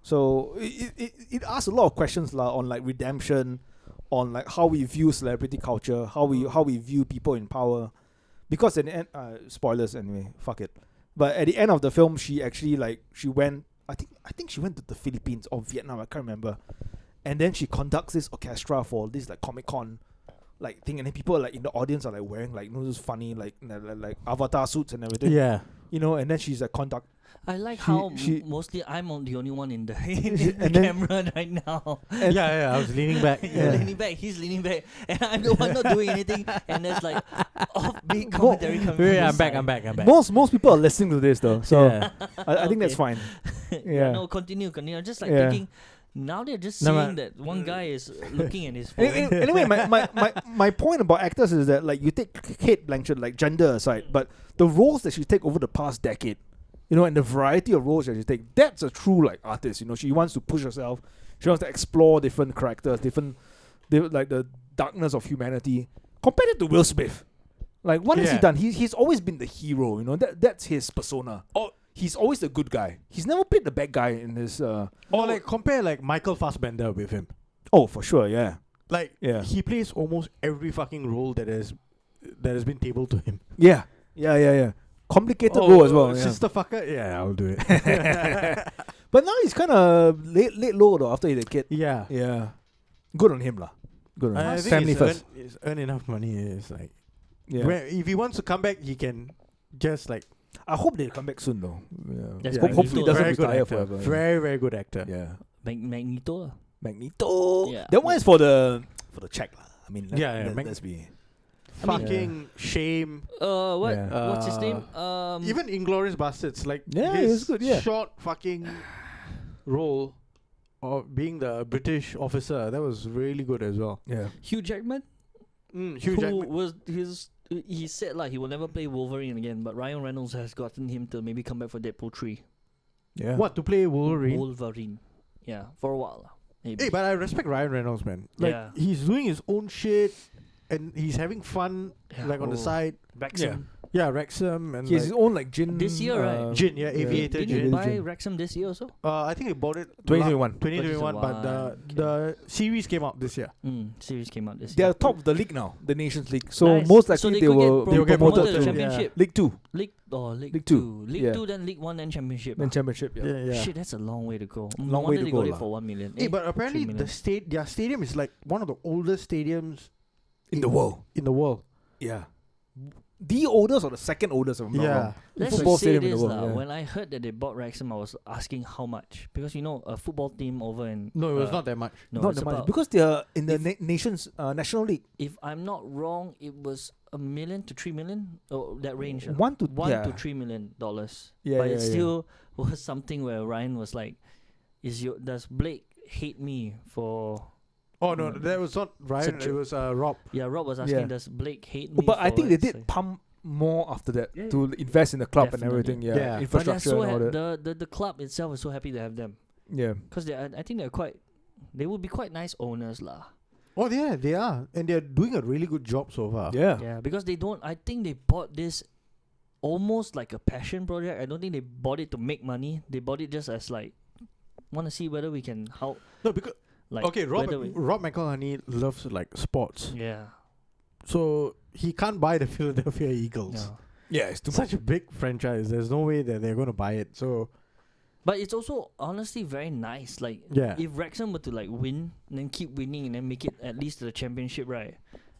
So it asks a lot of questions on like redemption, on like how we view celebrity culture, how we view people in power, because at the end, spoilers anyway, fuck it. But at the end of the film, she actually she went. I think she went to the Philippines or Vietnam. I can't remember. And then she conducts this orchestra for this like Comic-Con like thing, and then people like in the audience are like wearing like those funny like avatar suits and everything. Yeah. And then she's a conduct. I like She- how she- mostly I'm the only one in the, And in the then- camera right now. Yeah, I was leaning back. You're leaning back, he's leaning back, and I'm the one not doing anything. And there's like offbeat commentary coming. Wait, from I'm the back. side. I'm back. I'm back. Most people are listening to this though, so Yeah. I think that's Okay. fine. Yeah, no, continue. Just like Yeah. thinking. Now they're just No, seeing but- that one guy is looking at his phone. Anyway, my point about actors is that like you take Kate Blanchett, like gender aside, but the roles that she take over the past decade, and the variety of roles that she take, that's a true like artist. She wants to push herself. She wants to explore different characters, different like the darkness of humanity. Compare it to Will Smith. Like what has he Yeah. done? He's always been the hero. That's his persona. Oh. He's always the good guy. He's never played the bad guy in this. Or like compare like Michael Fassbender with him. Oh, for sure, yeah. Like Yeah. he plays almost every fucking role that has been tabled to him. Yeah. Complicated role as well. Yeah. Sister fucker. Yeah, I'll do it. But now he's kind of late low though after he had a kid. Yeah. Yeah. Good on him lah. Good on him. I think Family he's first. He's earned enough money. It's like Yeah. if he wants to come back, he can just like I hope they come back soon though. Yeah. That's Hopefully he Magneto. doesn't very good retire actor. forever. Very very good actor. Yeah. Magneto. lah. Magneto. Yeah. That one is for the check lah. I mean, Yeah, let's be. Fucking shame. What? Yeah. What's his name? Even Inglourious Bastards, like Yeah, his it was good, yeah. short fucking role of being the British officer, that was really good as well. Yeah. Hugh Jackman. Hugh who Jackman. was his? He said like he will never play Wolverine again, but Ryan Reynolds has gotten him to maybe come back for Deadpool 3. Yeah. What to play Wolverine? Wolverine. Yeah, for a while. Maybe. Hey, but I respect Ryan Reynolds, man. Like Yeah. he's doing his own shit, and he's having fun, Yeah. like on the Oh. side. Wrexham. Yeah, Wrexham and He has his like, own like gin. This year, right? Gin, yeah, Aviator Didn't Gin. you buy Gin. Wrexham this year also? I think he bought it 2021. 2021, but the series came out this year. Series came out this They year. are top of the league now, the Nations League. So Nice. most So likely they they could will get be get promoted promoted to to Championship. League 2, League Two. 2. League Yeah. 2, then League 1, then Championship. then ah. Championship. Yeah. Yeah. Shit, that's a long way to go. Long No way wonder to they go got it lah. for 1 million. Hey, but 3 apparently million. their stadium is like one of the oldest stadiums In the world. in the world. Yeah. The oldest or the second oldest, if I'm not wrong. Let's football just say stadium in the this world, lah. yeah. When I heard that they bought Wrexham, I was asking how much, because a football team over in No, it was not that much. no, Not it's that much about, because they are in the if- nations National League. if I'm not wrong, it was $1 million to $3 million, that range. ah. 1 to $1 yeah. to $3 million. Yeah, But yeah, it yeah. still was something where Ryan was like, does Blake hate me for? Oh no, that was not Ryan. Such a- It was Rob. Yeah, Rob was asking, Yeah. does Blake hate me? But I for think they it? did pump more after that to invest in the club and Definitely. everything. Yeah, Yeah. But infrastructure they're so and all that. the club itself is so happy to have them, Yeah. because I think they would be quite nice owners lah. Oh yeah, they are, and they're doing a really good job so far. Yeah. Yeah, because I think they bought this almost like a passion project. I don't think they bought it to make money. They bought it just as like, want to see whether we can help. No, because Like, okay, Rob whether we- McElhenney loves like sports, Yeah. so he can't buy the Philadelphia Eagles. Yeah. Yeah, it's too Such a big franchise. There's no way that they're going to buy it. So But it's also honestly very nice. Like, yeah, if Wrexham were to like win and then keep winning and then make it at least to the championship, right?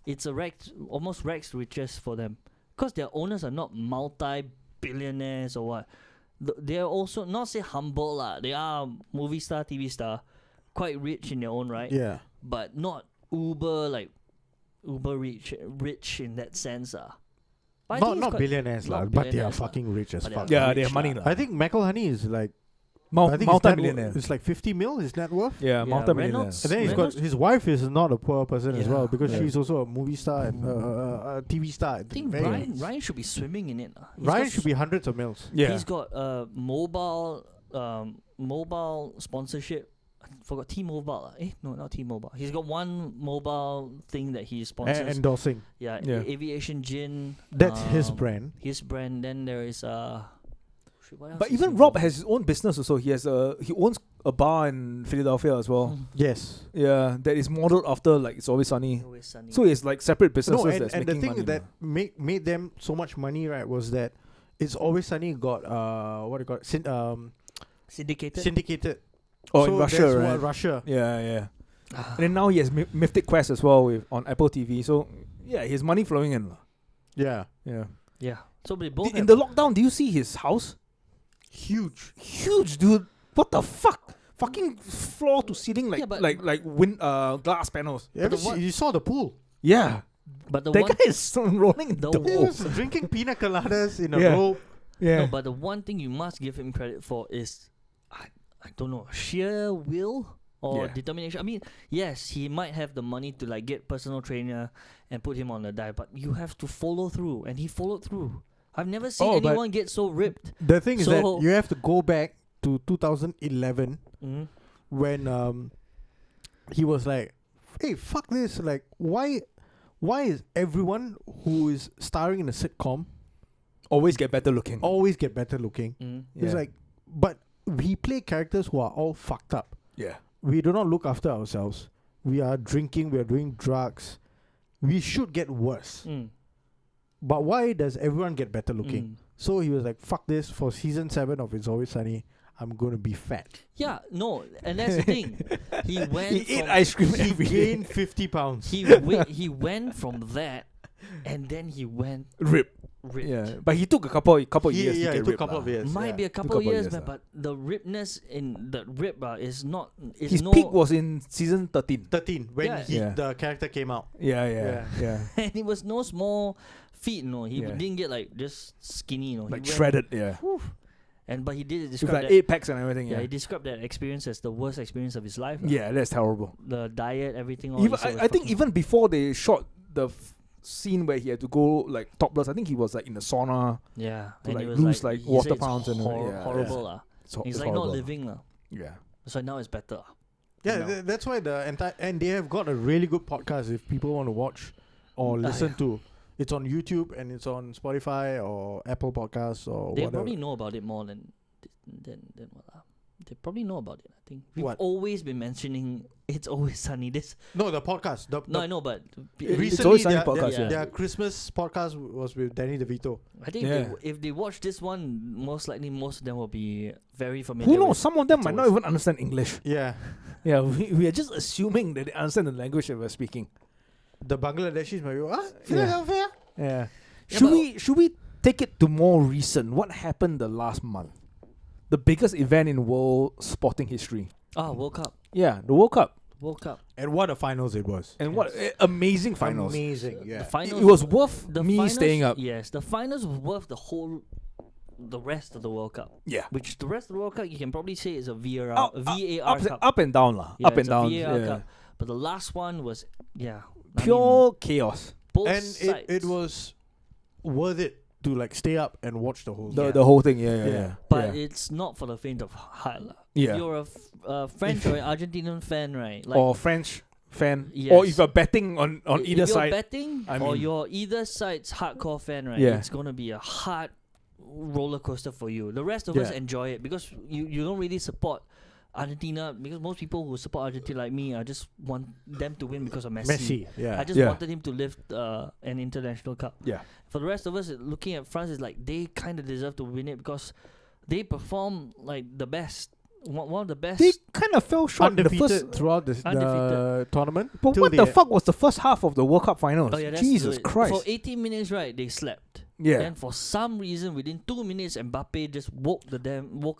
It's almost Rex riches for them, because their owners are not multi-billionaires or what. They are also not say humble lah. They are movie star, TV star, quite rich in their own right. yeah. But not uber rich in that sense But I think it's Not quite- billionaires, not lah, but they are billionaires lah. fucking rich as But they fuck. are Yeah, they rich have money lah. lah. I think McElhenney is like I think his net Multi-millionaire. it's like 50 mil his net worth. Yeah, multi-millionaire. Reynolds- And then he's got Reynolds- his wife is not a poor person as Yeah. well because Yeah. she's also a movie star and a TV star. I think Ryan should be swimming in it. He's Ryan got should be hundreds of mils. Yeah. He's got mobile sponsorship. I forgot T-Mobile. No, not T-Mobile. He's got one mobile thing that he sponsors. Endorsing. Yeah, Yeah. Aviation Gin. That's his um, brand. His brand. Then there is what else But is even he Rob doing? has his own business also. He owns a bar in Philadelphia as well. Yes. Yeah, that is modeled after like It's Always Sunny. Always Sunny. So it's like separate businesses No, and, that's and the making thing money that now. made them so much money, right, was that It's Always Sunny got what do you call it? syndicated. Syndicated. Oh, so in Russia, that's right? what Russia. Yeah, yeah. And then now he has Mythic Quest as well on Apple TV. So yeah, his money flowing in. Yeah. Yeah. Yeah. So they both In have- the lockdown, do you see his house? Huge. Huge, dude. What the fuck? Fucking floor to ceiling like Yeah, but- glass panels. Yeah, the one- you saw the pool. Yeah. but the That one guy is rolling in the the He pool. was drinking pina coladas in a Yeah. robe. Yeah. no, but the one thing you must give him credit for is I don't know, sheer will or Yeah. determination. I mean, yes, he might have the money to like get personal trainer and put him on the diet, but you have to follow through, and he followed through. I've never seen Oh, but- anyone get so ripped. The thing is that So- you have to go back to 2011 Mm. when he was like, "Hey, fuck this! Like, why is everyone who is starring in a sitcom Always get better looking. always get better looking?" Mm. It's like, but we play characters who are all fucked up. yeah. We do not look after ourselves. We are drinking. We are doing drugs. We should get worse. Mm. But why does everyone get better looking? Mm. So he was like, "Fuck this!" For season 7 of It's Always Sunny, I'm gonna be fat. Yeah, no, and that's the thing. He went. He ate from- ice cream He every day. gained 50 pounds. He went from that, and then he went Ripped. ripped. Yeah. But he took a couple years Yeah, to it get took a ripped. couple lah. of years. Might yeah. be a couple couple of years, years, man, lah. but the ripness in the rip is not. Is His no, peak was in season 13. 13 when Yeah. Yeah. the character came out. Yeah. and it was no small feat. No, he Yeah. didn't get like just skinny. No, Like he went- shredded, yeah. But he did With describe like that. 8 packs and everything, Yeah, yeah. he described that experience as the worst experience of his life. lah. Yeah, that's terrible. The diet, everything. All Even, he said was I think fucking- even before they shot the scene where he had to go like topless, I think he was like in the sauna. Yeah, to, and like, he was lose, like, he water said it's pounds and yeah, horrible lah. So He's it's like not horrible. living lah. Yeah. So now it's better. Yeah, No. that's why the entire and they have got a really good podcast if people want to watch or listen yeah. to. It's on YouTube and it's on Spotify or Apple Podcasts or They whatever. probably know about it more than what lah. They probably know about it. I think we've What? always been mentioning It's Always Sunny. This No, the podcast. no, I know, but It's recently Always Sunny their, podcast, their, yeah. their Christmas podcast was with Danny DeVito. I think Yeah. if they watch this one, most likely most of them will be very familiar. Who knows? with Some of them It's might not Always- even understand English. Yeah, Yeah, we are just assuming that they understand the language that we're speaking. the Bangladeshis might be Yeah. Philadelphia. Yeah. Yeah, Should we take it to more recent? What happened the last month? The biggest event in world sporting history. World Cup. Yeah, the World Cup. World Cup. And what a finals it was. And what amazing finals. Amazing. The Yeah. finals. It was worth the me finals, staying up. Yes, the finals was worth the rest of the World Cup. Yeah. Which the rest of the World Cup you can probably say is a VAR Up, Cup. up and down lah. Yeah, Up and it's a down. VAR Yeah. Cup. But the last one was I mean, Pure chaos. both And sides. it was worth it to like stay up and watch the whole The thing. the whole thing. Yeah. Yeah. But yeah. it's not for the faint of heart. lah. Yeah. If you're a French or an Argentinian fan, right? Like or French fan. Or Yes. if you're betting on if either you're side. betting I or mean- you're either side's hardcore fan, right? Yeah. It's gonna be a hard roller coaster for you. The rest of us Yeah. enjoy it because you don't really support Argentina, because most people who support Argentina like me, I just want them to win because of Messi. Messi. Yeah. I just Yeah. wanted him to lift an international cup. Yeah. For the rest of us, looking at France, is like they kind of deserve to win it because they perform like the best, one of the best. They kind of fell short in the Undefeated first. throughout the Undefeated. tournament. But till what the the end. fuck was the first half of the World Cup finals? Oh yeah, that's Jesus good. Christ. For 18 minutes, right, they slept. Yeah. Then for some reason, within 2 minutes, Mbappe just woke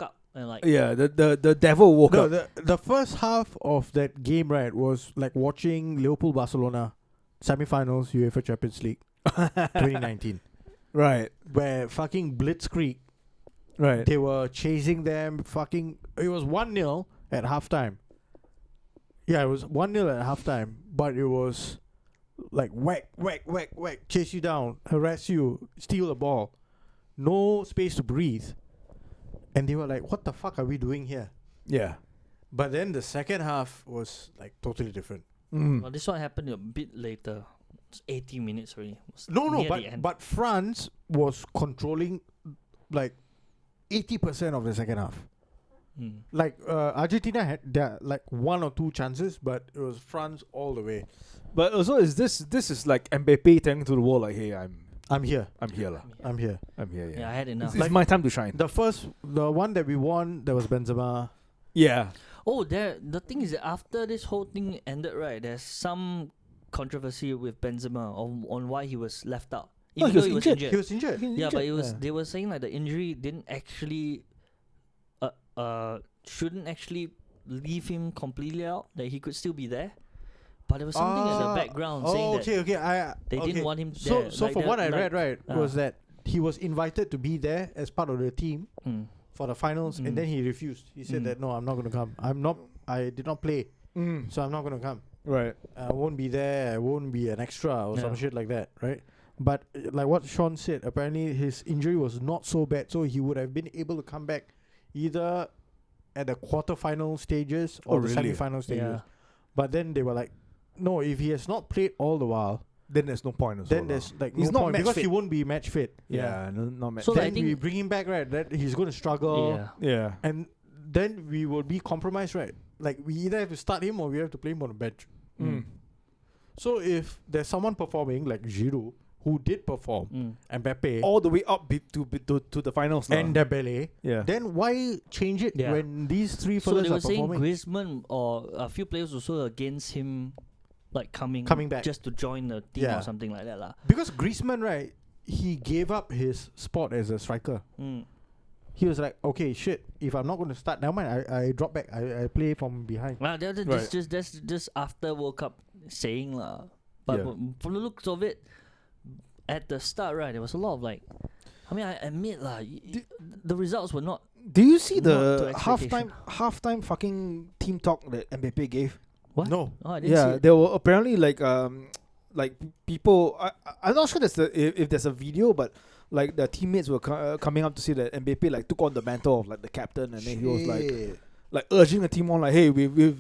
up and like. Yeah, the devil woke No, up. the first half of that game, right, was like watching Liverpool Barcelona semi-finals UEFA Champions League 2019, Right. where fucking Blitzkrieg Right. They were chasing them. It was 1-0 at halftime. Yeah, it was 1-0 at halftime, but it was like whack, whack, whack, whack, chase you down, harass you, steal the ball, no space to breathe, and they were like, "What the fuck are we doing here?" Yeah. But then the second half was like totally different. Well, this one happened a bit later. It's 80 minutes already. It was No, near the end. but France was controlling like 80% of the second half. Mm. Like Argentina had their like one or two chances, but it was France all the way. But also, is this is like Mbappe telling to the world like, hey, I'm here. I'm here lah. I'm here. I'm here. Yeah, Yeah. I had enough. It's my time to shine. The one that we won, there was Benzema. Yeah. Oh, the thing is that after this whole thing ended, right, there's some controversy with Benzema on why he was left out. No, Even he though was he was injured. injured. He was injured. Yeah, but Yeah. they were saying like the injury didn't actually shouldn't actually leave him completely out, that he could still be there. But there was something in the background saying that they didn't want him there. So like from the- what I like- read, right, was that he was invited to be there as part of the team Mm. for the finals, Mm. and then he refused. He said Mm. that no, I'm not going to come. I did not play, so I'm not going to come. Right. I won't be there. I won't be an extra or some Yeah. shit like that, right? But like what Sean said, apparently his injury was not so bad, so he would have been able to come back either at the quarterfinal stages or Oh, the really? semi-final stages. Yeah. But then they were like, no, if he has not played all the while, Then there's no point. Also, then lah. there's like He's no not point match because he fit. won't be match fit. Yeah. No, not match. So, fit. like, I Then we think- bring him back, right? That he's going to struggle, Yeah. Yeah. and then we will be compromised, right? Like we either have to start him or we have to play him on the bench. Mm. So if there's someone performing like Giroud, who did perform, Mm. Mbappe, All the way up to the finals. lah. and Dembele, yeah. then why change it Yeah. when these three So fellas they are were saying performing? Griezmann or a few players also against him, like coming back. just to join the team Yeah. or something like that, lah. Because Griezmann, right, he gave up his spot as a striker. Mm. He was like, okay, shit, if I'm not going to start, never mind, I drop back. I play from behind. Well, that's Right. just after World Cup saying lah. But Yeah. from the looks of it, at the start, right, there was a lot of like. I mean, I admit lah, the results were not. Do you see Not to the expectation. halftime fucking team talk that Mbappe gave? What? No. Oh, I didn't see Yeah, it. there were apparently like people. I'm not sure if there's a video, but like the teammates were coming up to say that Mbappe like took on the mantle of like the captain, and then he was like urging the team on like, hey, we've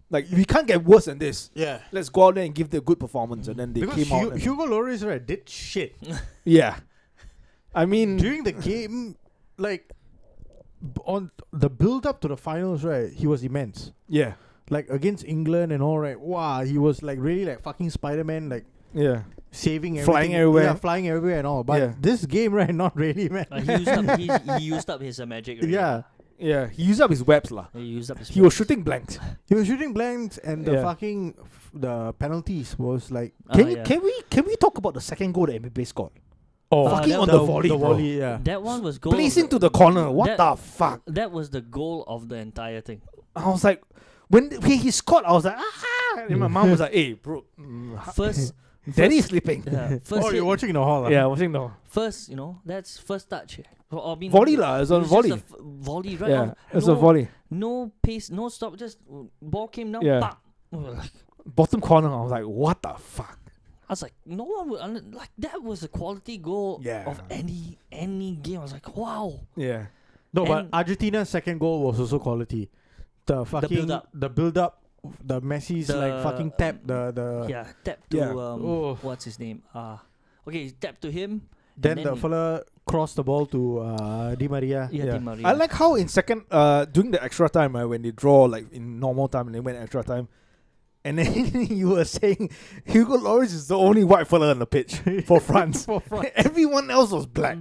like we can't get worse than this. Yeah. Let's go out there and give the good performance, and then they Because came out. and- Hugo Lloris, right, did shit. yeah, I mean, During the game, like, on the build-up to the finals, right, he was immense. yeah, Like, against England and all, right, wow, he was, like, really, like, fucking Spider-Man, like, yeah, saving everything. Flying everywhere. Yeah, flying everywhere and all. But Yeah. this game, right, not really, man. He used up his magic. Already, Yeah. lah. yeah. He used up his webs lah. He used up his. He was webs. shooting blanks. He was shooting blanks, and the Yeah. fucking the penalties was like Yeah. Can we talk about the second goal that Mbappe scored? Fucking on that- the volley, the bro. volley, yeah. That one was goal. Placing to the corner. What that- the fuck? That was the goal of the entire thing. I was like, when he scored, I was like, ah! And my mom was like, hey, bro, First, Daddy's sleeping. first, Oh, hit, you're watching the hall, Yeah, watching the first, that's first touch. Or, I mean, volley lah. It was it on was volley. just a volley, right? Yeah, on- it was no, a volley. No pace, no stop. Just ball came down. Yeah. Pop. Bottom corner. I was like, what the fuck? I was like, no one would like that was a quality goal Yeah. of any game. I was like, wow. Yeah. No, but And- Argentina's second goal was also quality. The fucking build-up. the build-up, the Messi's like fucking tap, the Yeah, tap to Yeah. Oh. what's his name? Okay, tap to him. then and the he- fella crossed the ball to Di Maria. Yeah, Di Maria. I like how in second, during the extra time, right, when they draw like in normal time and they went extra time, and then you were saying Hugo Lloris is the only white fella on the pitch for France. For France. Everyone else was black.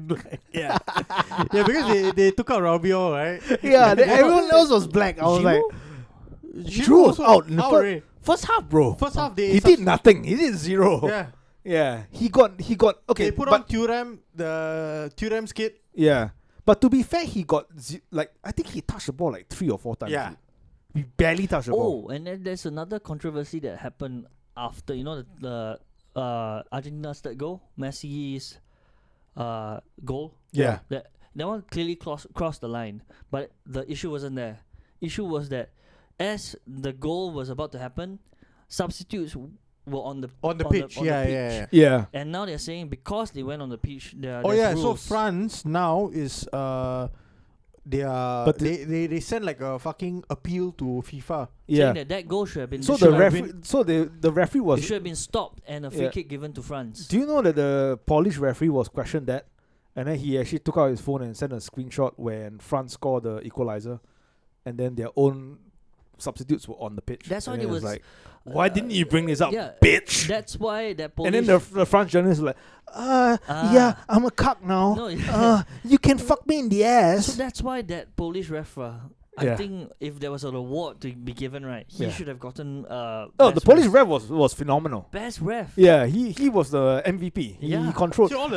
Yeah, yeah, because they took out Rabiot, right? Yeah, everyone else was black. I was like, Giroud was out in the already. first half, bro. First half they He did nothing. He did zero. Yeah, Yeah, he got okay. they put but on Thuram, the Thuram skit. yeah, but to be fair, he got like I think he touched the ball like 3 or 4 times. Yeah. he barely touched the ball. Oh, and then there's another controversy that happened after the Argentina's third goal, Messi's goal. Yeah. That that one clearly crossed the line. But the issue wasn't there. Issue was that as the goal was about to happen, substitutes were on the pitch. on Yeah, the yeah, pitch. yeah. Yeah. And now they're saying because they went on the pitch, Oh there's yeah, so rules. France now is they are But they send like a fucking appeal to FIFA. Yeah. saying that goal should have been So should the have referee, the referee it was. should have been stopped and a free Yeah. kick given to France. Do you know that the Polish referee was questioned that, and then he actually took out his phone and sent a screenshot when France scored the equalizer, and then their own substitutes were on the pitch. That's why and it it was like, why didn't you bring this up, yeah, bitch? That's why that Polish. And then the French journalist was like, yeah, I'm a cock now. No, You can fuck me in the so ass. that's why that Polish ref. I Yeah. think if there was an award to be given, right, he Yeah. should have gotten. Oh, best the Polish ref. ref was phenomenal. Best ref. Yeah, he was the MVP. He Yeah. controlled. See, all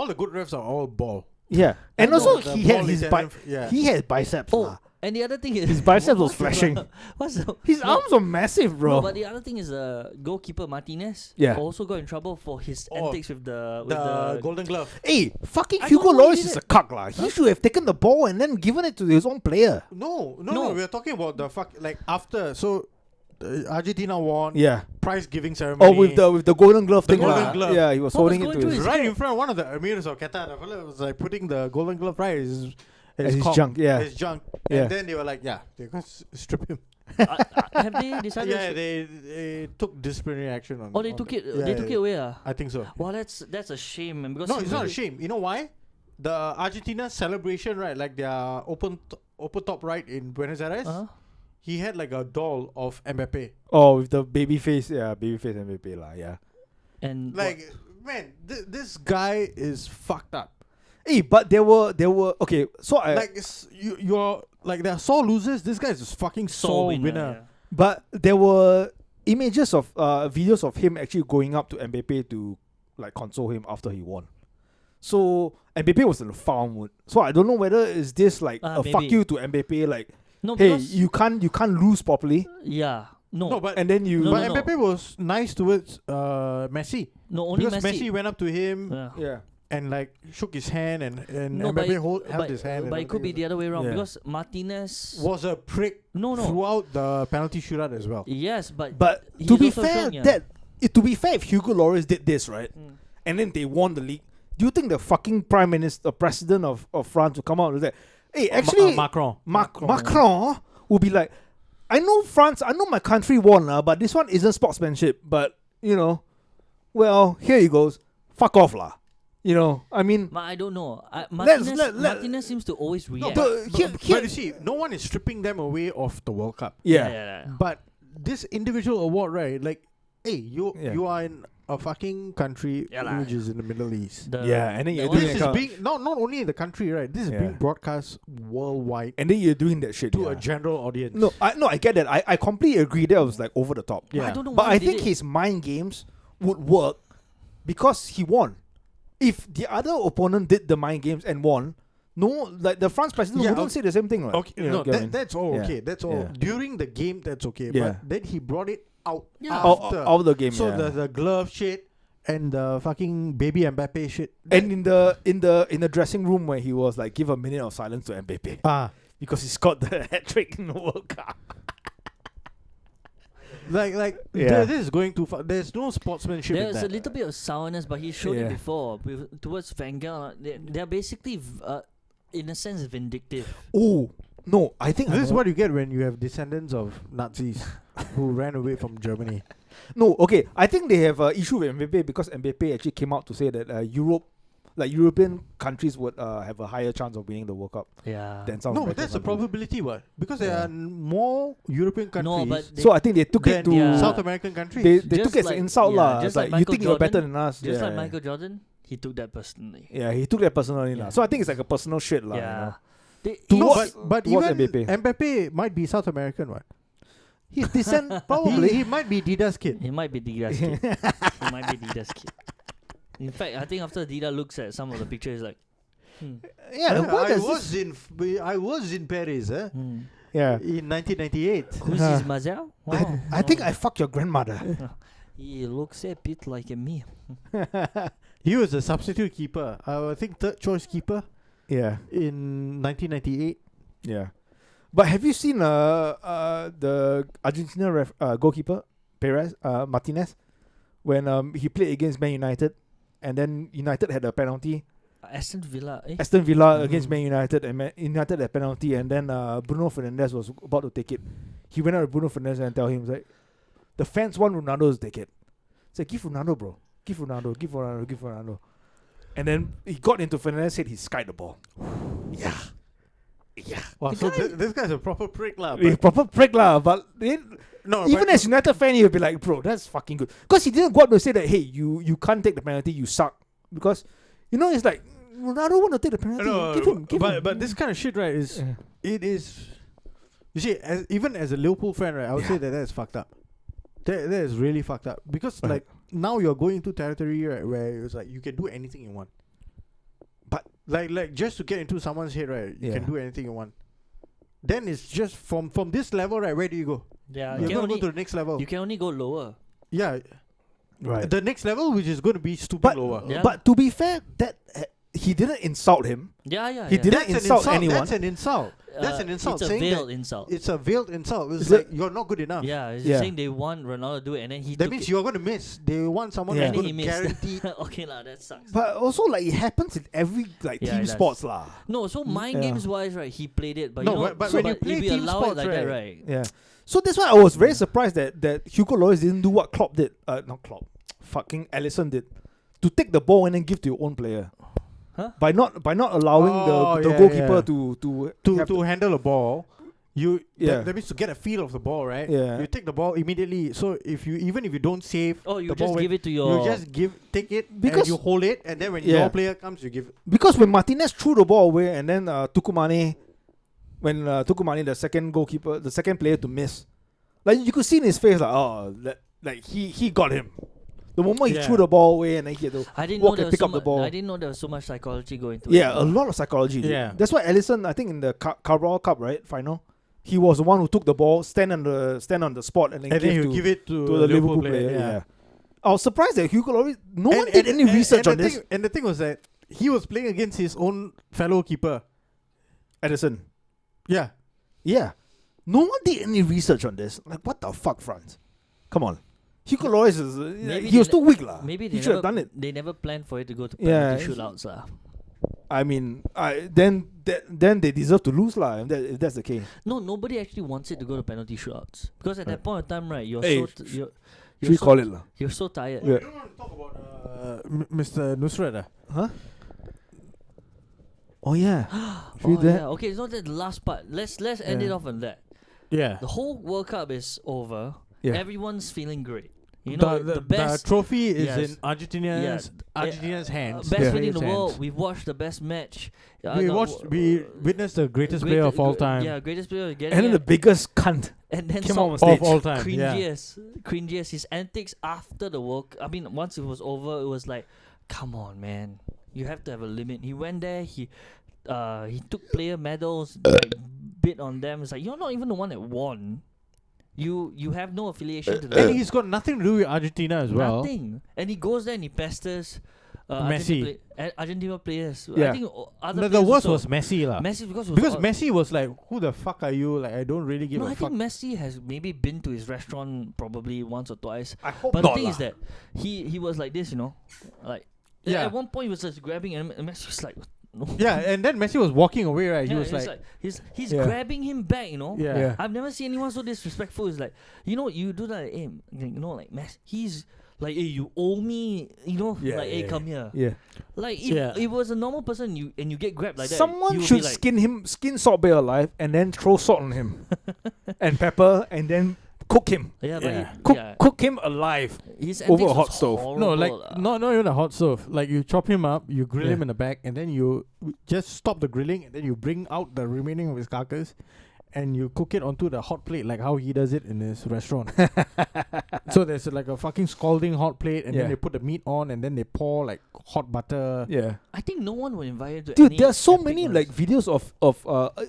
the good refs are all ball. Yeah, and I know, also The he had ball his Italian yeah. he had biceps. Oh, lah. and the other thing is His biceps was what's the- flashing. What's the, His no, arms are massive, bro. No, but the other thing is goalkeeper Martinez. Yeah. Also got in trouble for his Oh, antics with the the Golden Glove. Hey, fucking I Hugo don't know why Lloris he is did a cuck lah. He should have taken the ball and then given it to his own player. No, No. we're talking about the like after. So Argentina won. Yeah. Prize giving ceremony. Oh, with the golden glove The thing golden lah. glove. Yeah, he was What was holding it going to through his his right head? in front of one of the emirs of Qatar. The fella was like putting the golden glove prize. As his cock, junk, yeah. his junk. Yeah. And then they were like, yeah, they're going to strip him. Have they decided? Yeah, they took disciplinary action on. Oh, they on took the- it. yeah, They took it away. Ah. I think so. Well, that's a shame, man. Because No, it's not a really- shame. You know why? The Argentina celebration, right? Like their open top right in Buenos Aires. Uh-huh. He had like a doll of Mbappe. Oh, with the baby face, yeah, baby face MVP lah, yeah. And Like, man, this guy is fucked up. Hey, but there were okay. So I Like you're like they're sore losers. This guy is a fucking sore winner. but there were images of videos of him actually going up to Mbappe to like console him after he won. So Mbappe was in a foul mood. So I don't know whether is this like a fuck maybe. you to Mbappe, like, No, hey, because you can't lose properly, yeah, no, No, but and then you No, but no. Mbappe was nice towards Messi only because Messi. Messi went up to him Yeah. yeah. and like shook his hand and No, but Mbappe it- held his hand. But and it could be the everything. other way around Yeah. because Martinez. Was a prick No, no. throughout the penalty shootout as well. Yes, but But he's to be also fair, shown, yeah. to be fair, if Hugo Lloris did this right, Mm. and then they won the league, do you think the fucking prime minister, president of France, will come out and say, "Hey, actually, Macron. Macron will be like, I know France, I know my country won, but this one isn't sportsmanship. But you know, well, here he goes. Fuck off, lah. You know, I mean, I don't know. Let's- Martinez, Martinez seems to always No, react. the- here- but here- you see, no one is stripping them away of the World Cup. yeah. But this individual award, right? Like, hey, you Yeah. you are in a fucking country Yeah lah. which is in the Middle East. Yeah, and then that you're one doing This that is kind being not only in the country, right? This is Yeah. being broadcast worldwide And then you're doing that shit to yeah. a general audience. No, I get that. I completely agree. That was like over the top. But I Yeah. don't know But why I they think did it. his mind games would work because he won. If the other opponent did the mind games and won, no, like the France president Yeah, wouldn't okay. say the same thing, right? Okay, You know, no, get what I mean? that's all Yeah. okay. That's all. Yeah. During the game, that's okay. Yeah. But then he brought it out Yeah. after. Out of the game. So yeah. the glove shit and the fucking baby Mbappe shit. And in the dressing room where he was like, give a minute of silence to Mbappe because he scored the hat trick in the World Cup. like Yeah. this is going too far. There's no sportsmanship in There's that. a little bit of sourness, but he showed Yeah. it before towards Van Gaal. They're basically, in a sense, vindictive. Oh no, I think This is what you get when you have descendants of Nazis who ran away from Germany. No, okay. I think they have an issue with Mbappe because Mbappe actually came out to say that European countries would have a higher chance of winning the World Cup Yeah. than some. No, but American that's the countries. probability, what? Because there Yeah. are more European countries No, but So I think they took it than to Yeah. South American countries. they Just took it as an like- insult yeah, lah. just It's like like you Michael think you're better Jordan, than us. Just yeah, like Michael Jordan, he took that personally. Yeah, he took that personally Yeah. lah. So I think it's like a personal shit lah. Yeah. You know? They- To no, what- but towards even Mbappe. Mbappe might be South American, what? He's decent, He, probably. he might be Dida's kid. He might be Dida's kid. He might be Dida's kid. In fact, I think after Dida looks at some of the pictures, like, Yeah, what does I was in Paris, yeah. in 1998. who's his Mazel? Wow. I think I fucked your grandmother. He looks a bit like me. He was a substitute keeper. I think third choice keeper. Yeah. in 1998. Yeah. But have you seen the Argentina goalkeeper Perez Martinez when he played against Man United, and then United had a penalty. Aston Villa. Aston Villa Mhm. against Man United, and United had a penalty, and then Bruno Fernandes was about to take it. He went out to Bruno Fernandes and tell him like, the fans want Ronaldo to take it. It's like, give Ronaldo, bro. Give Ronaldo. Give Ronaldo. Give Ronaldo. And then he got into Fernandes' head. He skied the ball. Yeah. Yeah. Wow, The so guy- this guy's a proper prick lah. He's proper prick lah, but No, even but as United fan, you'll be like, bro, that's fucking good. Because he didn't go out to say that, hey, you can't take the penalty, you suck. Because, it's like, Ronaldo want to take the penalty. no, give him. but this kind of shit, right, is Yeah. it is. You see, even as a Liverpool fan, right, I would Yeah. say that is fucked up. That is really fucked up because Right. like now you're going into territory, right, where it's like you can do anything you want. But like just to get into someone's head, right, you can Yeah. do anything you want. Then it's just from this level, right? Where do you go? Yeah, You're you can, gonna go only, to the next level. you can only go lower. Yeah, Right. the next level, which is going to be stupid But, lower. Yeah. but to be fair, that he didn't insult him. Yeah, yeah. He yeah. didn't insult anyone. That's an insult. That's an insult. It's a saying that veiled insult. it's a veiled insult. It's Is like it- you're not good enough. Yeah, it's Yeah. saying they want Ronaldo to do it, and then he That took means it. you're going to miss. They want someone Yeah. And who's then he going to missed. guarantee. Okay lah, that sucks. But also, like, it happens in every like Yeah, team it does. sports lah. No, so mind Yeah. games wise, right? He played it, but No, you know, but so when you play if we team allow sports, it like that, right? right? Yeah. So that's why I was very surprised that Hugo Lloris didn't do what Klopp did. Not Klopp. Fucking Alisson did. To take the ball and then give to your own player. Huh? By not allowing Oh, the yeah, goalkeeper yeah. to have To handle the ball, Yeah. that means to get a feel of the ball, right? Yeah. You take the ball immediately. So even if you don't save, Oh, you the just ball give it to your. you just take it Because- and you hold it, and then when Yeah. your player comes, you give. Because when Martinez threw the ball away and then Tukumane, when Tukumane, the second goalkeeper, the second player to miss, like you could see in his face, like he got him. The moment he Yeah. threw the ball away and then he had to I didn't walk know there and was pick so up the much. ball. I didn't know there was so much psychology going to Yeah, it. a lot of psychology. dude. Yeah. That's why Alisson, I think in the Carabao Cup, right, final, he was the one who took the ball, stand on the spot, and then And then give you to, give it to the Liverpool player. Yeah. I was surprised that Hugo Lloris, no one did any research on the this. thing, and the thing was that he was playing against his own fellow keeper. Edison. Yeah. Yeah. No one did any research on this. Like, what the fuck, France? Come on. Hugo Lloris is... Maybe he was they too weak, lah. Maybe he they should never have done it. They never planned for it to go to Yeah, penalty shootouts lah. I mean, then they deserve to lose, lah, if that's the case. No, nobody actually wants it to go to penalty shootouts because at that Right. point of time, right, you're Hey, you're Should you're we so, call it, lah? you're so tired. Yeah. You don't want to talk about Mr. Nusrat. Huh? Oh, yeah. Should we Oh, do that? yeah. Okay, so that's the last part. Let's end it Yeah. off on that. Yeah. The whole World Cup is over. Yeah. Everyone's feeling great. You know, the best trophy is Yes. in Argentina's hands. best Yeah. feeling in the Players' world. hands. We've watched the best match. We witnessed the greatest player of all time. Yeah, greatest player getting And then the it. biggest cunt And then came some out on stage. Of all time. Yeah. cringiest. His antics after the World. I mean, once it was over, it was like, come on, man, you have to have a limit. He went there. He took player medals, like, bid on them. It's like, you're not even the one that won. You have no affiliation to And the he's got nothing to do with Argentina as well. nothing. And he goes there and he pesters Messi. Argentina players. Yeah. I think other The players worst also- was Messi lah. Messi because Messi was like, who the fuck are you? Like, I don't really give No, a I fuck. think Messi has maybe been to his restaurant probably once or twice. I hope But not, the thing is lah. that he was like this, like Yeah. At one point he was just grabbing and Messi was like, no. Yeah, and then Messi was walking away, right? He Yeah, was like, he's Yeah. grabbing him back, yeah. Yeah. I've never seen anyone so disrespectful. It's like, you do that, hey, like Messi, he's like, hey, you owe me, Yeah, like, hey, yeah, come here. Yeah. Like, if Yeah. it was a normal person, you get grabbed like that, Someone you would should be like, skin Salt Bay alive and then throw salt on him and pepper and then cook him. yeah, Yeah. but Cook him alive. his over a antics hot was stove. No, like horrible, not even a hot stove. Like you chop him up, you grill Yeah. him in the back, and then you just stop the grilling, and then you bring out the remaining of his carcass, and you cook it onto the hot plate, like how he does it in his restaurant. So there's like a fucking scalding hot plate, and Yeah. then they put the meat on, and then they pour like hot butter. Yeah. I think no one would invite you to Dude, any there are so epic many ones. like videos of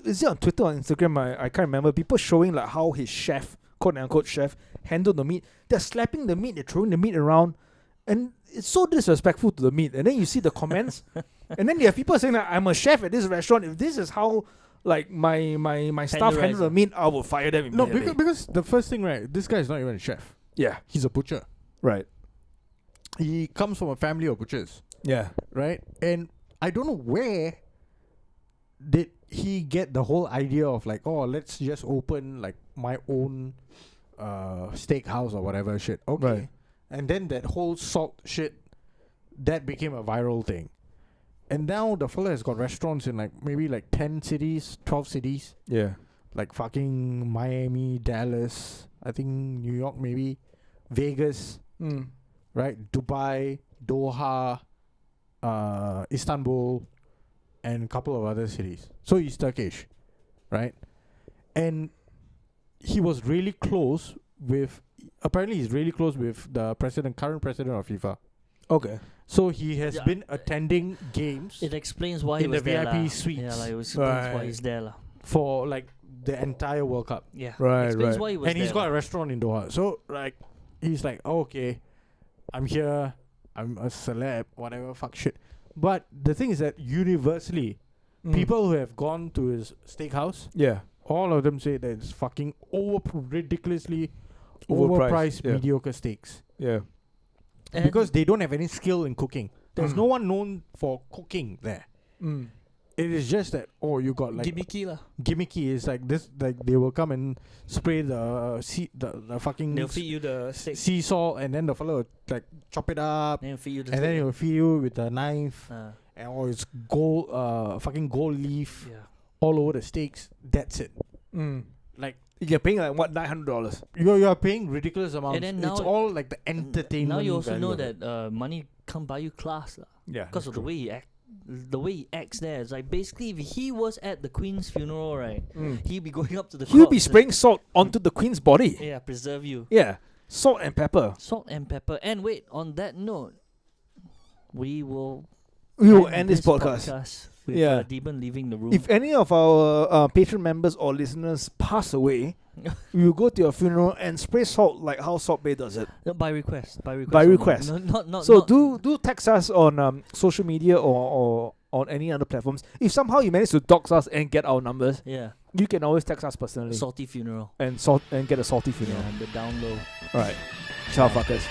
is it on Twitter or Instagram? I can't remember. People showing like how his chef, quote unquote chef, handled the meat. They're slapping the meat, they're throwing the meat around, and it's so disrespectful to the meat. And then you see the comments, And then you have people saying that I'm a chef at this restaurant. If this is how like my staff Tenderizer. handle the meat, I will fire them No, immediately. because the first thing, right? This guy is not even a chef. Yeah. He's a butcher. Right. He comes from a family of butchers, Yeah. right? And I don't know where did he get the whole idea of like, oh, let's just open like my own steakhouse or whatever shit. Okay. Right. And then that whole salt shit, that became a viral thing. And now the fella has got restaurants in like maybe like 10 cities, 12 cities. Yeah. Like fucking Miami, Dallas, I think New York maybe, Vegas, right? Dubai, Doha, Istanbul, and a couple of other cities. So he's Turkish, right? And he was really close with, apparently he's really close with the current president of FIFA. Okay. So he has Yeah. been attending games It explains why he in the was there. VIP lah. suites. Yeah, like it explains why Right. he's there. lah. for like the entire World Cup. Yeah. Right, Explains right. why he was And he's there, got a lah. restaurant in Doha. So like he's like, oh, okay, I'm here, I'm a celeb, whatever, fuck shit. But the thing is that universally, people who have gone to his steakhouse, Yeah. all of them say that it's fucking ridiculously Overpriced, overpriced yeah. mediocre steaks. Yeah. And Because they don't have any skill in cooking. There's Mm. no one known for cooking there. It is just that, oh, you got like gimmicky lah. gimmicky. It's like this, like they will come and spray the the fucking They'll feed you the steak. sea salt, and then the fellow will like chop it up, Then feed you the and then steak. he'll feed you with a knife, Ah, and it's gold, fucking gold leaf yeah. all over the steaks. That's it. Like You're paying like what, $900? you are paying ridiculous amounts. And then It's now- all like the entertainment. Now you also value know of it. that money can't buy you class lah. Yeah. Because of the way he acts there. It's like basically if he was at the Queen's funeral, right, he'd be going up to the He'll be corpse spraying salt onto the queen's body. and, yeah, preserve you. Yeah. Salt and pepper. Salt and pepper. And wait, on that note, we will We will end this podcast. with Yeah. Deben leaving the room. If any of our patron members or listeners pass away, we will go to your funeral and spray salt like how Salt Bay does it. No, by request. By request. By only. request. No, not So not, do text us on social media or on any other platforms. If somehow you manage to dox us and get our numbers, Yeah. you can always text us personally Salty funeral. and get a salty funeral. Yeah, the down low. All right. Ciao, fuckers.